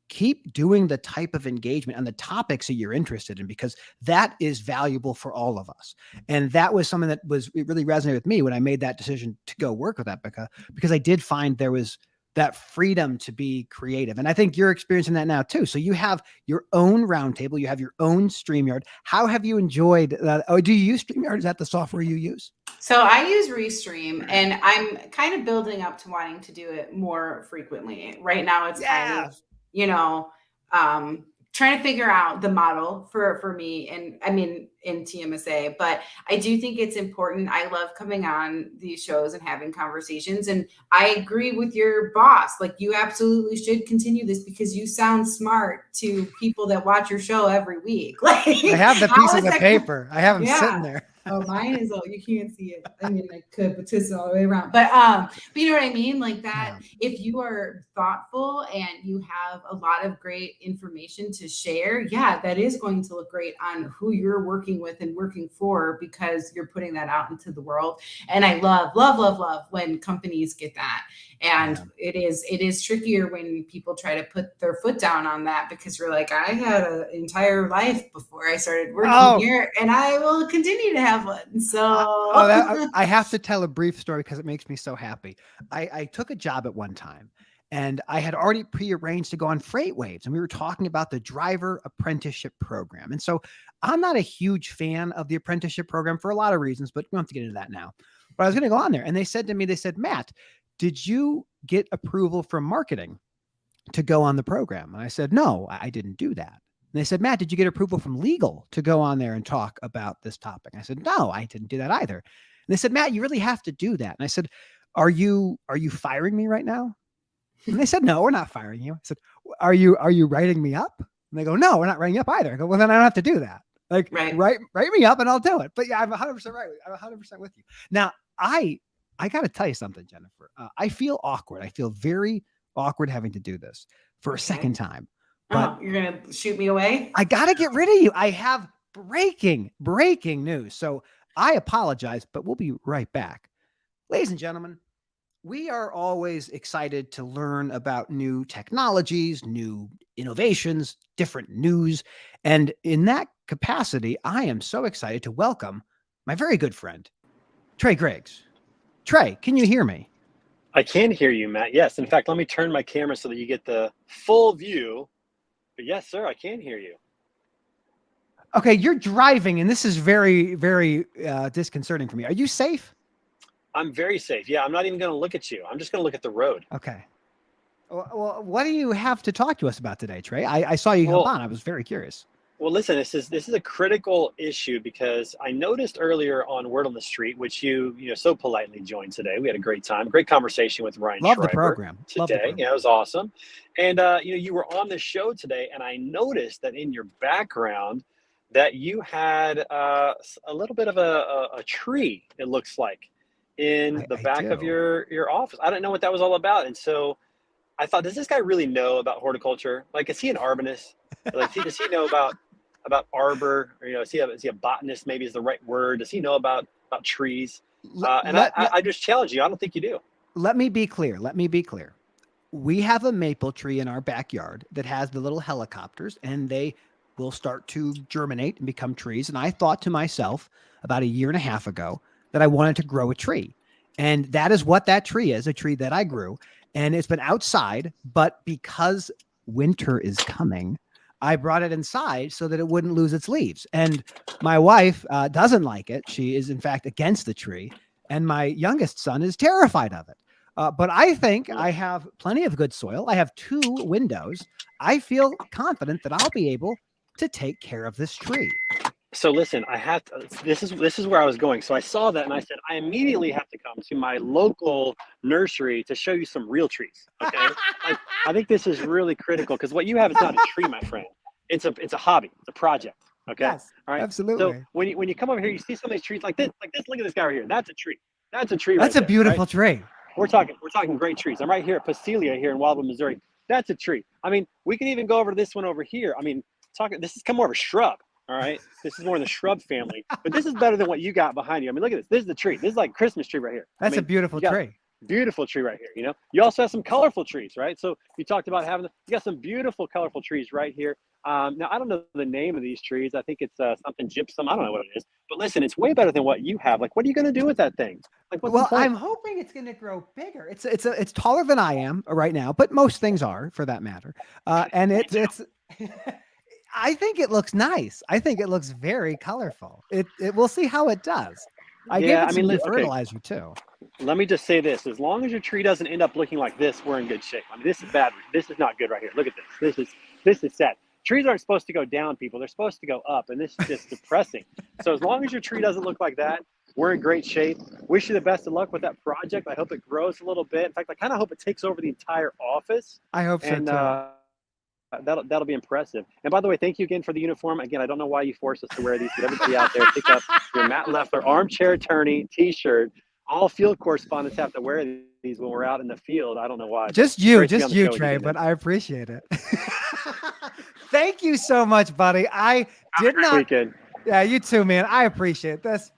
Keep doing the type of engagement and the topics that you're interested in, because that is valuable for all of us. And that was something that it really resonated with me when I made that decision to go work with Epica, because I did find there was that freedom to be creative. And I think you're experiencing that now too. So you have your own roundtable, you have your own StreamYard. How have you enjoyed that? Oh, do you use StreamYard? Is that the software you use? So I use Restream, and I'm kind of building up to wanting to do it more frequently. Right now it's kind of, trying to figure out the model for me, and I mean in TMSA, but I do think it's important. I love coming on these shows and having conversations, and I agree with your boss. Like, you absolutely should continue this, because you sound smart to people that watch your show every week. Like, I have the piece of the paper. I have them sitting there. Oh, mine is you can't see it. I mean, I could, but twist it all the way around. But you know what I mean? Like that, if you are thoughtful and you have a lot of great information to share, that is going to look great on who you're working with and working for, because you're putting that out into the world. And I love when companies get that. And it is trickier when people try to put their foot down on that, because you're like, I had an entire life before I started working here, and I will continue to have have one. So I have to tell a brief story because it makes me so happy. I took a job at one time and I had already prearranged to go on Freight Waves, and we were talking about the driver apprenticeship program. And so I'm not a huge fan of the apprenticeship program for a lot of reasons, but we don't have to get into that now. But I was going to go on there, and they said to me, Matt, did you get approval from marketing to go on the program? And I said, no, I didn't do that. And they said, Matt, did you get approval from legal to go on there and talk about this topic? And I said, no, I didn't do that either. And they said, Matt, you really have to do that. And I said, are you firing me right now? And they said, no, we're not firing you. I said, are you writing me up? And they go, no, we're not writing you up either. I go, well, then I don't have to do that. Like, write me up and I'll do it. But yeah, I'm 100% right. I'm 100% with you. Now, I got to tell you something, Jennifer. I feel awkward. I feel very awkward having to do this for a second time. But you're going to shoot me away? I got to get rid of you. I have breaking news. So I apologize, but we'll be right back. Ladies and gentlemen, we are always excited to learn about new technologies, new innovations, different news. And in that capacity, I am so excited to welcome my very good friend, Trey Griggs. Trey, can you hear me? I can hear you, Matt. Yes. In fact, let me turn my camera so that you get the full view. But yes, sir, I can hear you. Okay, you're driving, and this is very, very disconcerting for me. Are you safe? I'm very safe. Yeah, I'm not even going to look at you. I'm just going to look at the road. Okay. Well, what do you have to talk to us about today, Trey? I saw you hop on. I was very curious. Well, listen, this is a critical issue because I noticed earlier on Word on the Street, which you so politely joined today. We had a great time, great conversation with Ryan. Love the program today. Yeah, it was awesome. And you were on the show today, and I noticed that in your background that you had a little bit of a tree. It looks like in the back of your office. I don't know what that was all about, and so I thought, does this guy really know about horticulture? Like, is he an arborist? Like, does he know about arbor, or is he a botanist? Maybe is the right word. Does he know about trees? I just challenge you. I don't think you do. Let me be clear. We have a maple tree in our backyard that has the little helicopters, and they will start to germinate and become trees. And I thought to myself about a year and a half ago that I wanted to grow a tree. And that is what that tree is, a tree that I grew. And it's been outside, but because winter is coming, I brought it inside so that it wouldn't lose its leaves. And my wife doesn't like it. She is, in fact, against the tree. And my youngest son is terrified of it. But I think I have plenty of good soil. I have 2 windows. I feel confident that I'll be able to take care of this tree. So listen, this is where I was going. So I saw that and I said, I immediately have to come to my local nursery to show you some real trees. Okay. I think this is really critical because what you have is not a tree, my friend. It's a hobby. It's a project. Okay. Yes, all right. Absolutely. So when you come over here, you see some of these trees like this. Look at this guy right here. That's a tree. That's a tree. That's right a beautiful right? tree. We're talking great trees. I'm right here at Pasilia here in Wildwood, Missouri. That's a tree. I mean, we can even go over to this one over here. I mean, this is more of a shrub. All right. This is more in the shrub family, but this is better than what you got behind you. I mean, look at this. This is the tree. This is like Christmas tree right here. That's a beautiful tree. Beautiful tree right here. You also have some colorful trees, right? So you talked about you got some beautiful, colorful trees right here. Now, I don't know the name of these trees. I think it's something gypsum. I don't know what it is. But listen, it's way better than what you have. Like, what are you going to do with that thing? Like, what's the point? I'm hoping it's going to grow bigger. It's taller than I am right now, but most things are, for that matter. And it's I think it looks nice. I think it looks very colorful. We'll see how it does. I gave it some fertilizer too. Let me just say this: as long as your tree doesn't end up looking like this, we're in good shape. I mean, this is bad. This is not good right here. Look at this. This is sad. Trees aren't supposed to go down, people. They're supposed to go up, and this is just depressing. So as long as your tree doesn't look like that, we're in great shape. Wish you the best of luck with that project. I hope it grows a little bit. In fact, I kind of hope it takes over the entire office. I hope so too. That'll be impressive. And by the way, thank you again for the uniform. Again, I don't know why you forced us to wear these, but everybody out there, pick up your Matt Leffler Armchair Attorney t-shirt. All field correspondents have to wear these when we're out in the field. I don't know why. Just you, Trey, but I appreciate it. Thank you so much, buddy. I did not. Weekend. Yeah, you too, man. I appreciate this.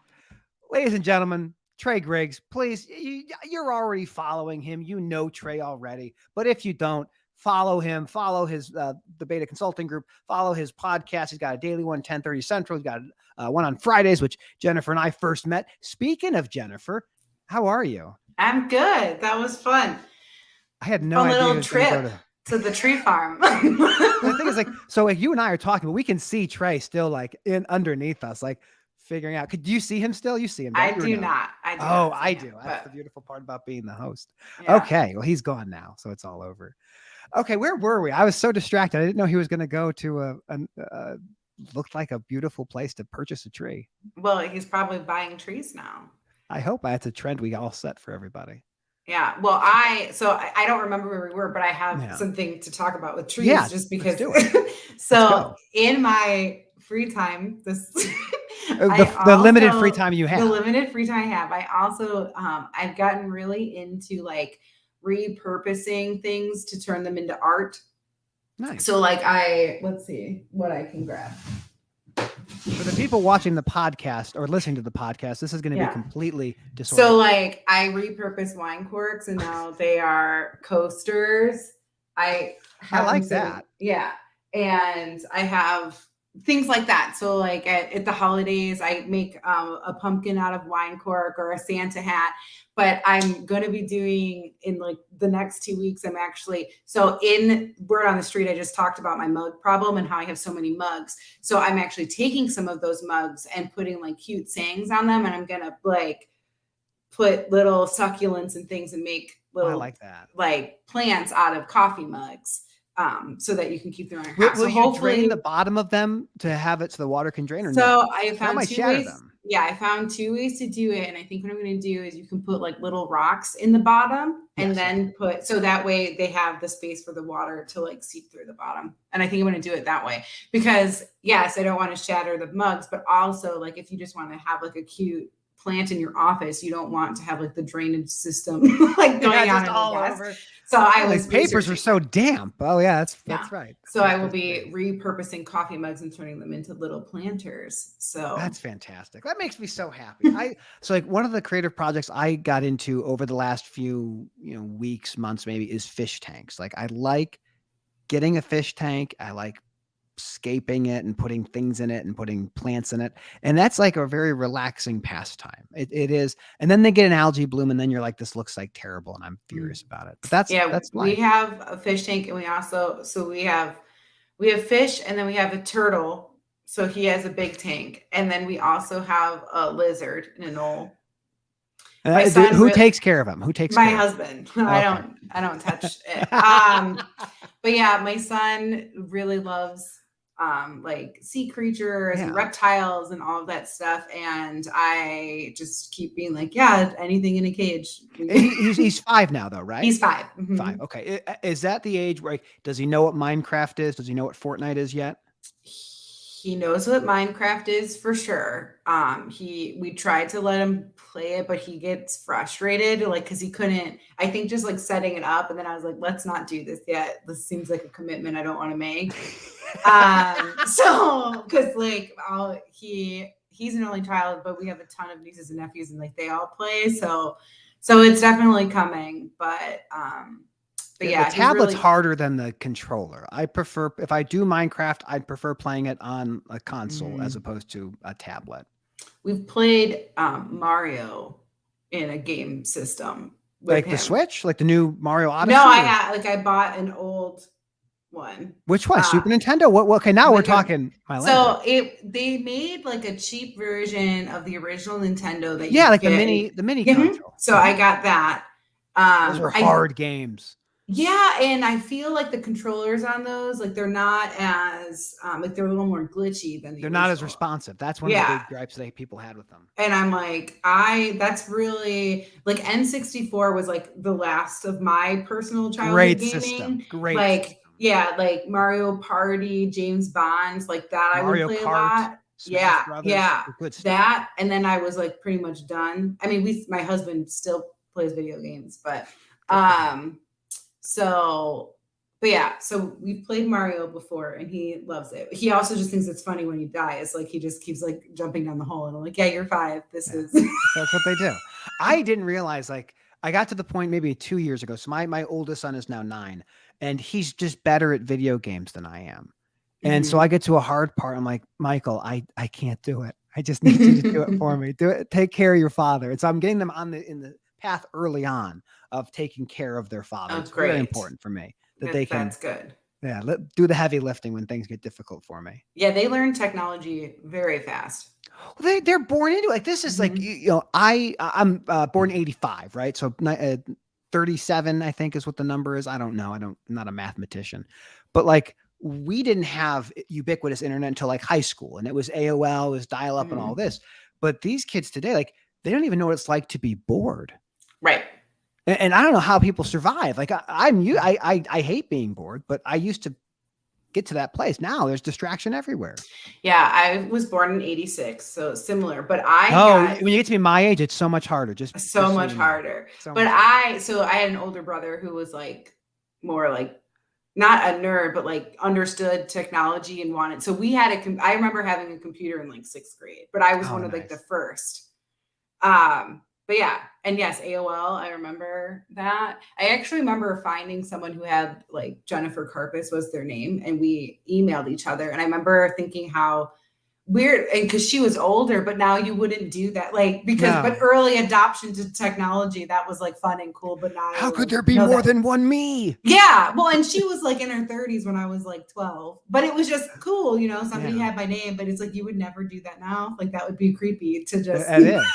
Ladies and gentlemen, Trey Griggs, please, you're already following him. You know Trey already. But if you don't, follow him, follow his the Beta Consulting Group, follow his podcast. He's got a daily one, 10:30 Central. He's got one on Fridays, which Jennifer and I first met. Speaking of Jennifer, how are you? I'm good. That was fun. I had no Fun idea. little he was gonna trip to the tree farm. The thing is, like, so like you and I are talking, but we can see Trey still like in underneath us, like figuring out. Could you see him still? You see him? I don't you, or do no? not. I do. Oh, not see I him, do. but That's the beautiful part about being the host. yeah. Okay, well, he's gone now, so it's all over. Okay, where were we? I was so distracted. I didn't know he was going to go to looked like a beautiful place to purchase a tree. Well, he's probably buying trees now. I hope that's a trend we all set for everybody. Yeah. Well, I don't remember where we were, but I have something to talk about with trees just because. So in my free time, the limited free time you have. The limited free time I have. I also I've gotten really into like repurposing things to turn them into art. Nice. So like let's see what I can grab. For the people watching the podcast or listening to the podcast, this is going to be completely disordered. So like I repurpose wine corks and now they are coasters. I like that. Yeah. And I have things like that. So like at the holidays, I make a pumpkin out of wine cork or a Santa hat. But I'm going to be doing in like the next 2 weeks. I'm actually, so in Word on the Street, I just talked about my mug problem and how I have so many mugs. So I'm actually taking some of those mugs and putting like cute sayings on them. And I'm going to like put little succulents and things and make little I like that. Like plants out of coffee mugs. So that you can keep them in your house. Will you drain the bottom of them to have it so the water can drain? Or so no? I found 2 ways. Yeah, I found 2 ways to do it. And I think what I'm going to do is you can put like little rocks in the bottom and then so that way they have the space for the water to like seep through the bottom. And I think I'm going to do it that way because yes, I don't want to shatter the mugs, but also like if you just want to have like a cute plant in your office, you don't want to have like the drainage system like going on all over. So I was papers are so damp. Oh yeah, that's right. So I will be repurposing coffee mugs and turning them into little planters. So that's fantastic. That makes me so happy. So like one of the creative projects I got into over the last few weeks, months maybe is fish tanks. Like I like getting a fish tank. I like scaping it and putting things in it and putting plants in it. And that's like a very relaxing pastime. It is. And then they get an algae bloom and then you're like, this looks like terrible. And I'm furious about it. But that's life. We have a fish tank and we also, we have fish and then we have a turtle. So he has a big tank. And then we also have a lizard in a knoll. Who takes care of him? Who takes my care husband? Okay. I don't touch it. But yeah, my son really loves like sea creatures and reptiles and all of that stuff. And I just keep being like, yeah, anything in a cage. He's 5 now though, right? He's 5. Mm-hmm. 5. Okay. Is that the age where does he know what Minecraft is? Does he know what Fortnite is yet? He knows what Minecraft is for sure. We tried to let him play it, but he gets frustrated, like, cause he couldn't, I think just like setting it up. And then I was like, let's not do this yet. This seems like a commitment I don't want to make. So cause like, he's an only child, but we have a ton of nieces and nephews and like they all play. So it's definitely coming, but yeah, the tablet's harder than the controller. I prefer, if I do Minecraft, I'd prefer playing it on a console as opposed to a tablet. We've played Mario in a game system. Like him. The Switch? Like the new Mario Odyssey? No, I bought an old one. Which one? Super Nintendo? What? Okay, now we're talking my language. So they made like a cheap version of the original Nintendo that the mini console. So I got that. Those are hard games. Yeah, and I feel like the controllers on those, like they're not as like they're a little more glitchy than they're not as responsive. That's one of the big gripes that people had with them. And I'm like, that's really like N64 was like the last of my personal childhood gaming. System. Great like system. Yeah, like Mario Party, James Bond, like that Mario I would play Kart, a lot. Smash Brothers, good stuff. That, and then I was like pretty much done. I mean, my husband still plays video games, but so we've played Mario before and he loves it. He also just thinks it's funny when you die. It's like he just keeps like jumping down the hole and I'm like, yeah, you're 5. This is that's what they do. I didn't realize, like, I got to the point maybe 2 years ago. So my oldest son is now 9 and he's just better at video games than I am. And so I get to a hard part. I'm like, Michael, I can't do it. I just need you to do it for me. Do it. Take care of your father. And so I'm getting them in the path early on of taking care of their father. Oh, It's very great. important for me that they can, That's good. yeah, do the heavy lifting when things get difficult for me. Yeah, they learn technology very fast. Well, they're born into it. Like this is like, Mhm. you know, I'm born 85, right? So 37, I think is what the number is. I don't know. I'm not a mathematician, but like we didn't have ubiquitous internet until like high school, and it was AOL, it was dial up and all Mhm. this. But these kids today, like they don't even know what it's like to be bored. Right. And I don't know how people survive. Like I hate being bored, but I used to get to that place. Now there's distraction everywhere. Yeah, I was born in 86, so similar, but I got when you get to be my age, it's so much harder. so much harder. So But much I had an older brother who was like more like not a nerd, but like understood technology and wanted. So we had I remember having a computer in like 6th grade, but I was one of like the nice. first. But yeah, and yes, AOL, I remember that. I actually remember finding someone who had like Jennifer Karpus was their name, and we emailed each other. And I remember thinking how weird, and because she was older, but now you wouldn't do that, like but early adoption to technology, that was like fun and cool. But now how could there be more than one me? Yeah, well, and she was like in her 30s when I was like 12, but it was just cool, you know. Somebody had my name, but it's like you would never do that now. Like that would be creepy to just. It is.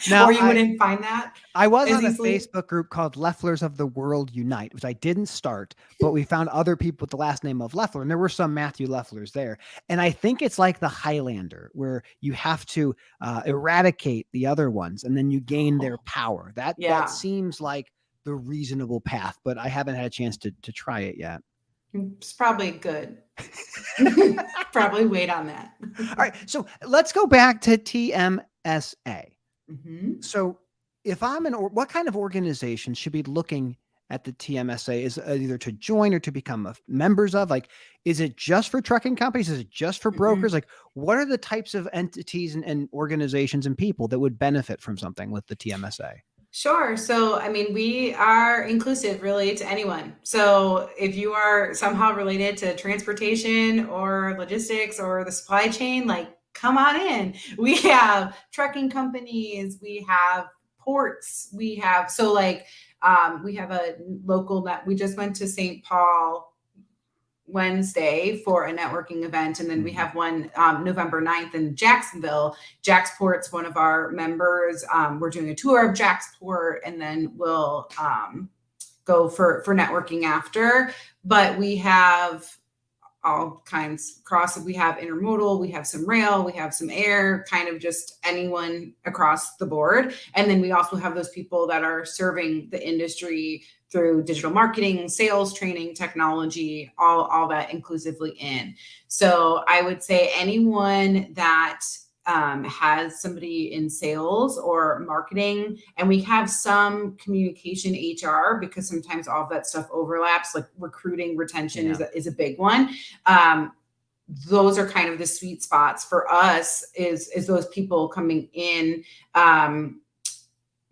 Now, or you wouldn't find that. I was on a Facebook group called Lefflers of the World Unite, which I didn't start, but we found other people with the last name of Leffler, and there were some Matthew Lefflers there. And I think it's like the Highlander, where you have to eradicate the other ones, and then you gain their power. That seems like the reasonable path, but I haven't had a chance to try it yet. It's probably good. Probably wait on that. All right, so let's go back to TMSA. Mm-hmm. So if I'm what kind of organization should be looking at the TMSA is either to join or to become members of? Like, is it just for trucking companies? Is it just for brokers? Mm-hmm. Like, what are the types of entities and organizations and people that would benefit from something with the TMSA? Sure. So, I mean, we are inclusive really to anyone. So if you are somehow related to transportation or logistics or the supply chain, like come on in. We have trucking companies, we have ports, we have, we have a local net. We just went to St. Paul Wednesday for a networking event. And then we have one November 9th in Jacksonville. Jacksport's one of our members. We're doing a tour of Jacksport, and then we'll go for networking after. But we have all kinds across. We have intermodal, we have some rail, we have some air, kind of just anyone across the board. And then we also have those people that are serving the industry through digital marketing, sales training, technology, all that inclusively in. So I would say anyone that has somebody in sales or marketing, and we have some communication HR, because sometimes all of that stuff overlaps, like recruiting, retention is a big one. Those are kind of the sweet spots for us is those people coming in.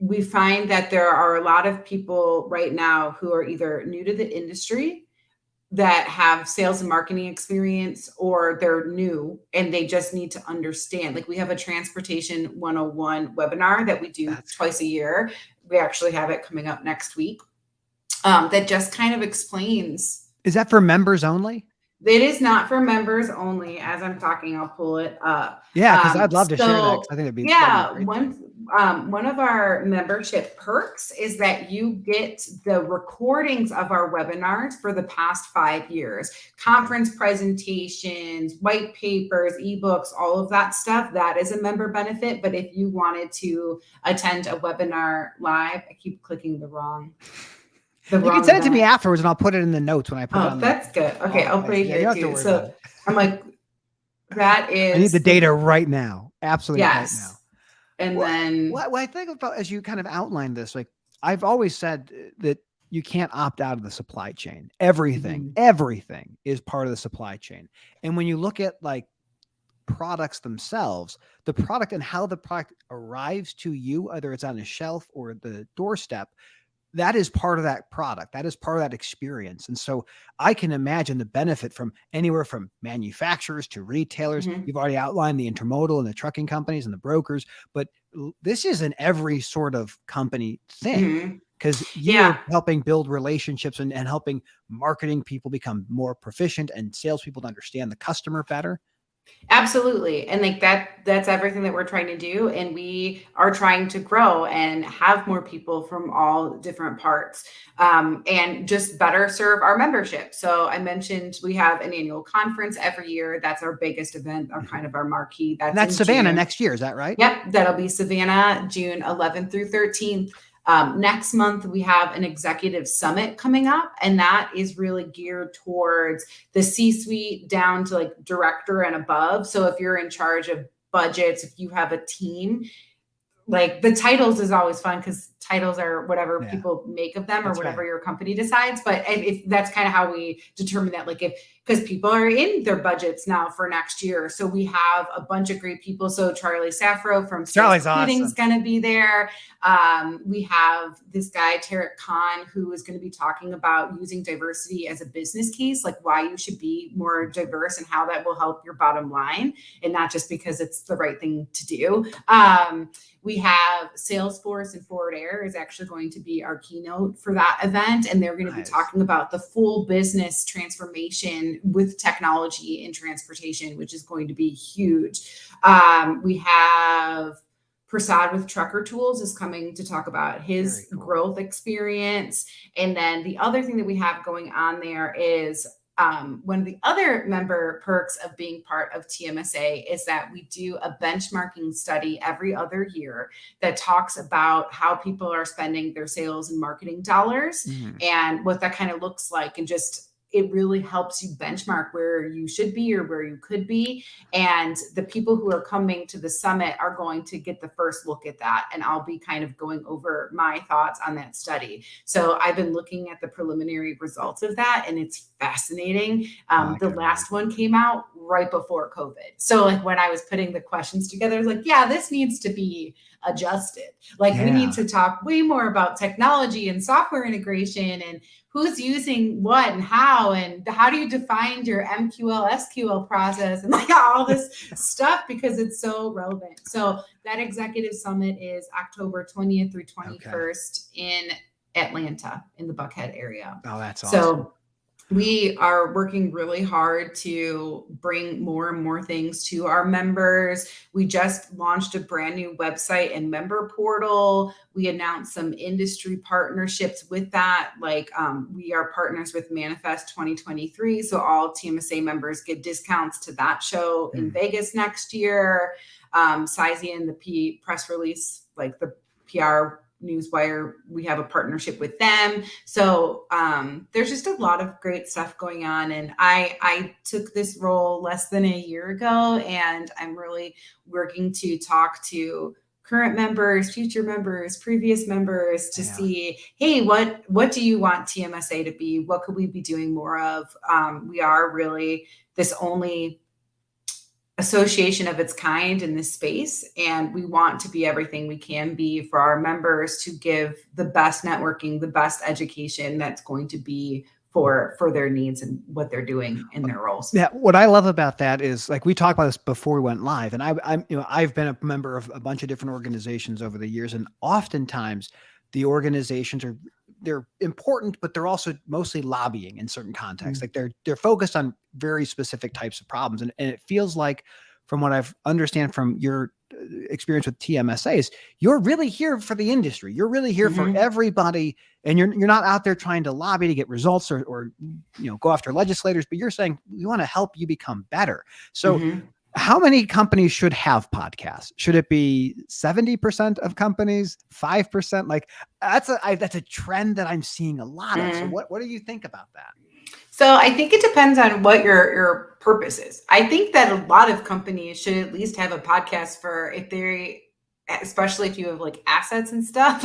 We find that there are a lot of people right now who are either new to the industry that have sales and marketing experience, or they're new and they just need to understand. Like we have a Transportation 101 webinar that we do twice a year. We actually have it coming up next week that just kind of explains. Is that for members only? It is not for members only. As I'm talking, I'll pull it up. Yeah, because I'd love to share that. I think it'd be one of our membership perks is that you get the recordings of our webinars for the past 5 years, conference presentations, white papers, ebooks, all of that stuff. That is a member benefit. But if you wanted to attend a webinar live, I keep clicking the wrong. You can send it to me afterwards, and I'll put it in the notes when I put it on. That's good. Okay, I'll put it here too. So I'm like, that is. I need the data right now. Absolutely right now. And then what I think about as you kind of outlined this, like I've always said that you can't opt out of the supply chain. Everything is part of the supply chain. And when you look at like products themselves, the product and how the product arrives to you, whether it's on a shelf or the doorstep, that is part of that product. That is part of that experience. And so I can imagine the benefit from anywhere from manufacturers to retailers. Mhm. You've already outlined the intermodal and the trucking companies and the brokers, but this is an every sort of company thing. Mhm. Because you Yeah. are helping build relationships and helping marketing people become more proficient and salespeople to understand the customer better. Absolutely. And like that's everything that we're trying to do. And we are trying to grow and have more people from all different parts, and just better serve our membership. So I mentioned we have an annual conference every year. That's our biggest event, our kind of our marquee. And that's in Savannah June. next year. Is that right? Yep, that'll be Savannah, June 11th through 13th. Next month, we have an executive summit coming up, and that is really geared towards the C-suite down to like director and above. So if you're in charge of budgets, if you have a team, like the titles is always fun because titles are whatever people make of them or whatever your company decides. But if that's kind of how we determine that, like because people are in their budgets now for next year. So we have a bunch of great people. So Charlie Safro from Charlie's Recruiting is awesome. going to be there. We have this guy, Tarek Khan, who is going to be talking about using diversity as a business case, like why you should be more diverse and how that will help your bottom line and not just because it's the right thing to do. We have Salesforce and Forward Air is actually going to be our keynote for that event. And they're going to be talking about the full business transformation with technology in transportation, which is going to be huge. We have Prasad with Trucker Tools is coming to talk about his growth experience. And then the other thing that we have going on there is one of the other member perks of being part of TMSA is that we do a benchmarking study every other year that talks about how people are spending their sales and marketing dollars and what that kind of looks like. And just, it really helps you benchmark where you should be or where you could be. And the people who are coming to the summit are going to get the first look at that. And I'll be kind of going over my thoughts on that study. So I've been looking at the preliminary results of that, and it's fascinating. The last one came out right before COVID. So like when I was putting the questions together, I was like, yeah, this needs to be adjusted. Like we need to talk way more about technology and software integration and who's using what and how do you define your MQL, SQL process and like all this stuff because it's so relevant. So that executive summit is October 20th through 21st in Atlanta in the Buckhead area. Oh, that's awesome. So we are working really hard to bring more and more things to our members. We just launched a brand new website and member portal. We announced some industry partnerships with that. Like we are partners with Manifest 2023. So all TMSA members get discounts to that show in Vegas next year. Sizey and the press release, like the PR Newswire, we have a partnership with them. So there's just a lot of great stuff going on. And I took this role less than a year ago, and I'm really working to talk to current members, future members, previous members to see, hey, what do you want TMSA to be? What could we be doing more of? We are really this only association of its kind in this space. And we want to be everything we can be for our members to give the best networking, the best education that's going to be for their needs and what they're doing in their roles. Yeah. What I love about that is like, we talked about this before we went live, and I've been a member of a bunch of different organizations over the years. And oftentimes the organizations they're important, but they're also mostly lobbying in certain contexts. Like they're focused on very specific types of problems. And it feels like, from what I've understand from your experience with TMSA, is you're really here for the industry. You're really here for everybody. And you're not out there trying to lobby to get results or go after legislators, but you're saying we want to help you become better. So how many companies should have podcasts? Should it be 70% of companies, 5%? Like that's a trend that I'm seeing a lot of. So what do you think about that? So I think it depends on what your purpose is. I think that a lot of companies should at least have a podcast for especially if you have like assets and stuff,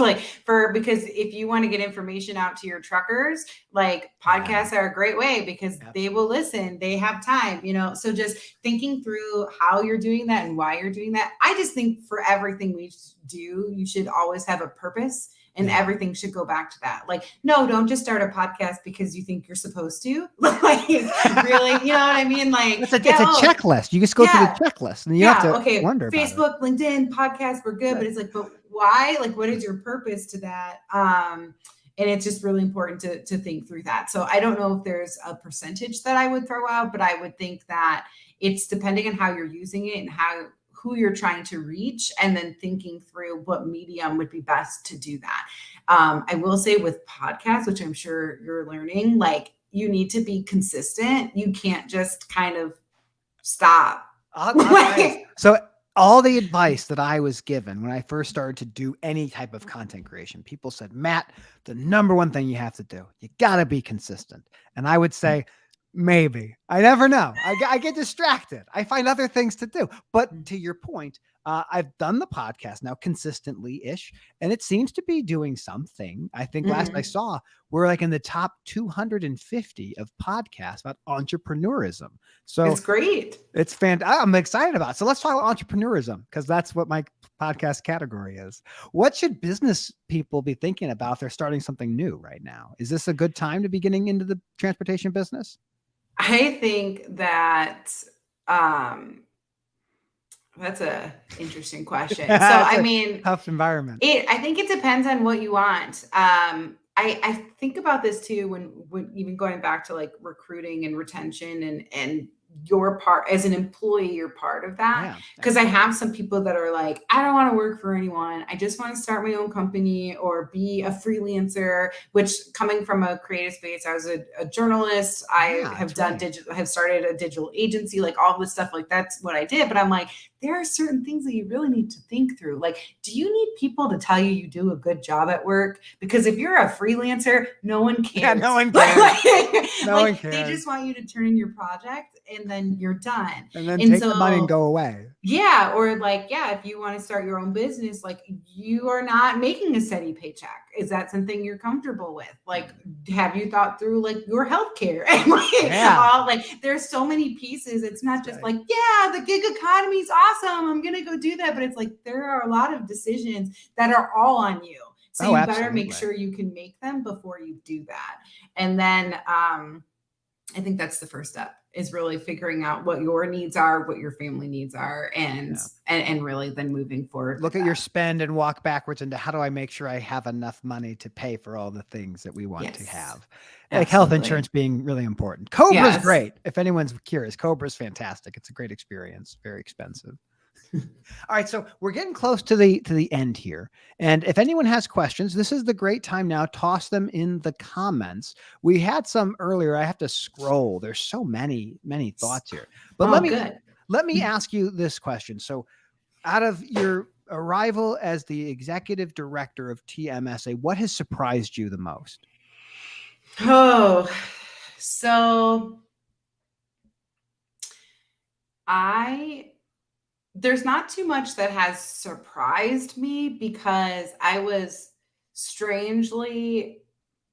because if you want to get information out to your truckers, like podcasts are a great way because they will listen, they have time, so just thinking through how you're doing that and why you're doing that. I just think for everything we do, you should always have a purpose And everything should go back to that. Like, no, don't just start a podcast because you think you're supposed to. Like, really, you know what I mean? Like, it's a checklist. You just go through the checklist, and you have to wonder about Facebook, LinkedIn, podcasts were good, but it's like, but why? Like, what is your purpose to that? And it's just really important to think through that. So I don't know if there's a percentage that I would throw out, but I would think that it's depending on how you're using it and who you're trying to reach, and then thinking through what medium would be best to do that. I will say with podcasts, which I'm sure you're learning, like, you need to be consistent. You can't just kind of stop. So all the advice that I was given when I first started to do any type of content creation, people said, Matt, the number one thing you have to do, you got to be consistent. And I would say, maybe. I never know. I get distracted. I find other things to do. But to your point, I've done the podcast now consistently-ish, and it seems to be doing something. I think last I saw, we're like in the top 250 of podcasts about entrepreneurism. So it's great. It's fantastic. I'm excited about it. So let's talk about entrepreneurism, because that's what my podcast category is. What should business people be thinking about if they're starting something new right now? Is this a good time to be getting into the transportation business? I think that that's a interesting question. So I mean, tough environment. I think it depends on what you want. I think about this too when even going back to like recruiting and retention and your part as an employee, you're part of that. Because I have some people that are like, I don't want to work for anyone. I just want to start my own company or be a freelancer, which coming from a creative space, I was a journalist. I have done have started a digital agency, like all this stuff, like that's what I did. But I'm like, there are certain things that you really need to think through. Like, do you need people to tell you do a good job at work? Because if you're a freelancer, no one cares. Yeah, no one cares. No one cares. They just want you to turn in your project and then you're done. And then take the money and go away. Yeah. Or like, if you want to start your own business, like you are not making a steady paycheck. Is that something you're comfortable with? Like, have you thought through like your healthcare? And like, there's so many pieces. It's not just like, the gig economy is awesome, I'm going to go do that. But it's like, there are a lot of decisions that are all on you. So you better make sure you can make them before you do that. And then I think that's the first step, is really figuring out what your needs are, what your family needs are, and really then moving forward. Look at your spend and walk backwards into how do I make sure I have enough money to pay for all the things that we want to have. Like health insurance being really important. Cobra's great. If anyone's curious, Cobra's fantastic. It's a great experience, very expensive. All right, so we're getting close to the end here. And if anyone has questions, this is the great time now. Toss them in the comments. We had some earlier. I have to scroll. There's so many thoughts here. But let me ask you this question. So out of your arrival as the executive director of TMSA, what has surprised you the most? Oh, so there's not too much that has surprised me, because I was strangely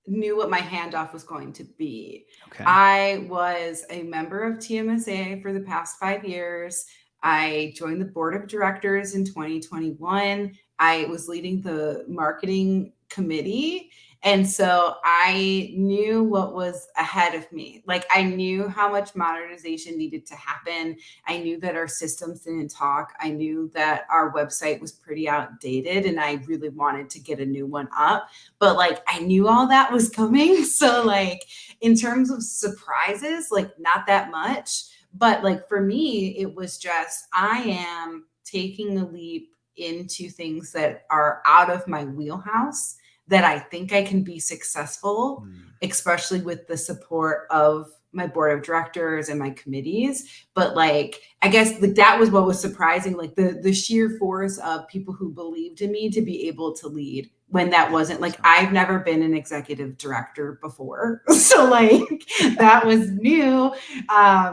knew what my handoff was going to be. Okay. I was a member of TMSA for the past 5 years. I joined the board of directors in 2021. I was leading the marketing committee. And so I knew what was ahead of me. Like, I knew how much modernization needed to happen. I knew that our systems didn't talk. I knew that our website was pretty outdated and I really wanted to get a new one up. But like, I knew all that was coming. So like, in terms of surprises, like not that much. But like for me, it was just, I am taking a leap into things that are out of my wheelhouse, that I think I can be successful, especially with the support of my board of directors and my committees. But like, I guess like that was what was surprising, like the sheer force of people who believed in me to be able to lead when that wasn't like, I've never been an executive director before. So like that was new.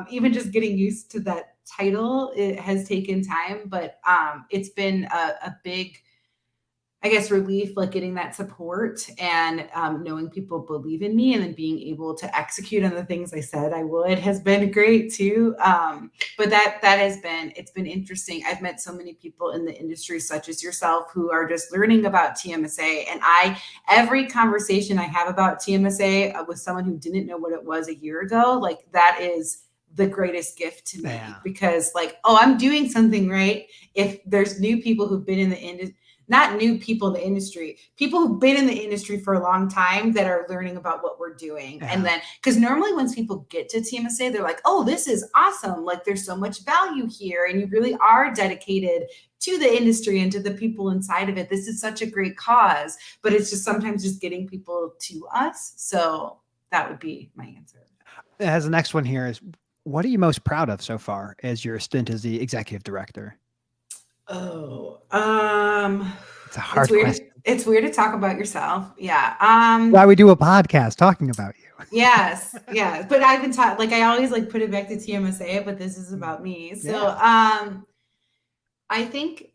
Even just getting used to that title, it has taken time, but it's been a big I guess, relief, like getting that support and knowing people believe in me and then being able to execute on the things I said I would has been great too. But it's been interesting. I've met so many people in the industry, such as yourself, who are just learning about TMSA. And every conversation I have about TMSA with someone who didn't know what it was a year ago, like that is the greatest gift to me, because like, oh, I'm doing something right. If there's new people who've been in the industry, not new people in the industry, people who've been in the industry for a long time that are learning about what we're doing. And then, because normally once people get to TMSA, they're like, oh, this is awesome. Like there's so much value here. And you really are dedicated to the industry and to the people inside of it. This is such a great cause, but it's just sometimes just getting people to us. So that would be my answer. As the next one here is, what are you most proud of so far as your stint as the executive director? Oh, it's a hard question. It's weird to talk about yourself. Yeah. Why we do a podcast talking about you. Yes. But I've been taught, like, I always like put it back to TMSA, but this is about me. So, I think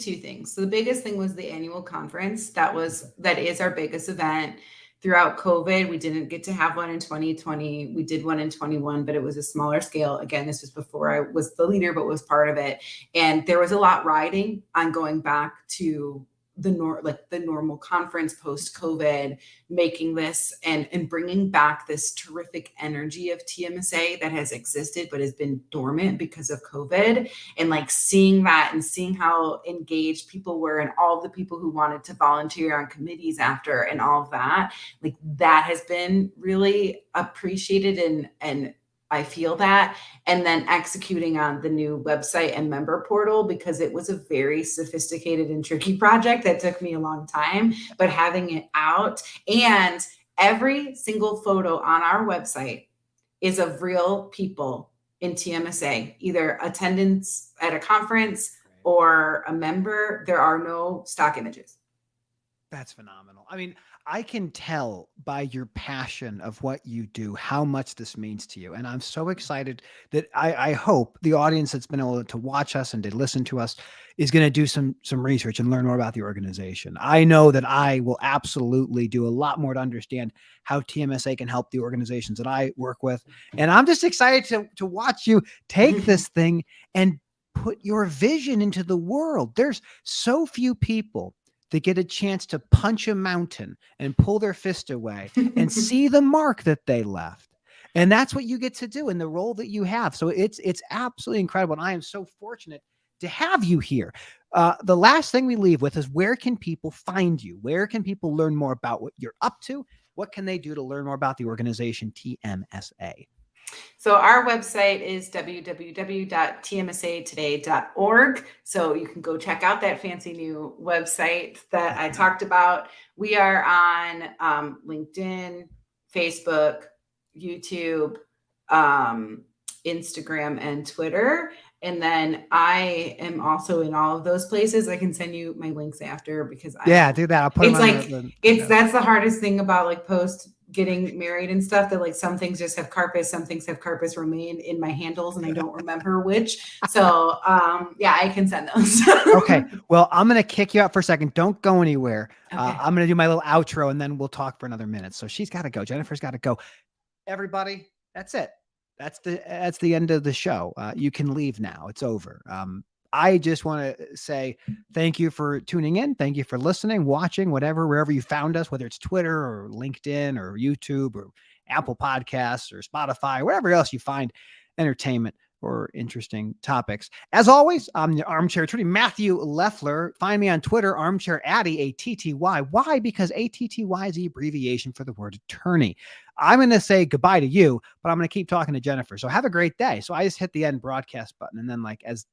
two things. So the biggest thing was the annual conference. That is our biggest event. Throughout COVID, we didn't get to have one in 2020. We did one in 21, but it was a smaller scale. Again, this was before I was the leader, but was part of it. And there was a lot riding on going back to the normal conference post COVID, making this and bringing back this terrific energy of TMSA that has existed but has been dormant because of COVID, and like seeing that and seeing how engaged people were and all the people who wanted to volunteer on committees after and all of that, like that has been really appreciated and I feel that. And then executing on the new website and member portal, because it was a very sophisticated and tricky project that took me a long time, but having it out, and every single photo on our website is of real people in TMSA, either attendance at a conference or a member. There are no stock images. That's phenomenal. I mean, I can tell by your passion of what you do, how much this means to you. And I'm so excited that I hope the audience that's been able to watch us and to listen to us is going to do some research and learn more about the organization. I know that I will absolutely do a lot more to understand how TMSA can help the organizations that I work with. And I'm just excited to watch you take this thing and put your vision into the world. There's so few people that get a chance to punch a mountain and pull their fist away and see the mark that they left. And that's what you get to do in the role that you have. So it's absolutely incredible. And I am so fortunate to have you here. The last thing we leave with is, where can people find you? Where can people learn more about what you're up to? What can they do to learn more about the organization TMSA? So our website is www.tmsatoday.org. So you can go check out that fancy new website that I talked about. We are on LinkedIn, Facebook, YouTube, Instagram, and Twitter. And then I am also in all of those places. I can send you my links after, because do that. I'll put them that's the hardest thing about like post getting married and stuff, that like some things just have Karpus, some things have Karpus-Romain in my handles, and I don't remember which. So I can send those. Okay. Well, I'm going to kick you out for a second. Don't go anywhere. Okay. I'm going to do my little outro and then we'll talk for another minute. So she's got to go. Jennifer's got to go. Everybody, that's it. That's the end of the show. You can leave now. It's over. I just want to say thank you for tuning in. Thank you for listening, watching, wherever you found us, whether it's Twitter or LinkedIn or YouTube or Apple Podcasts or Spotify, wherever else you find entertainment or interesting topics. As always, I'm the Armchair Attorney, Matthew Leffler. Find me on Twitter, Armchair Atty, A-T-T-Y. Why? Because A-T-T-Y is the abbreviation for the word attorney. I'm going to say goodbye to you, but I'm going to keep talking to Jennifer. So have a great day. So I just hit the end broadcast button, and then as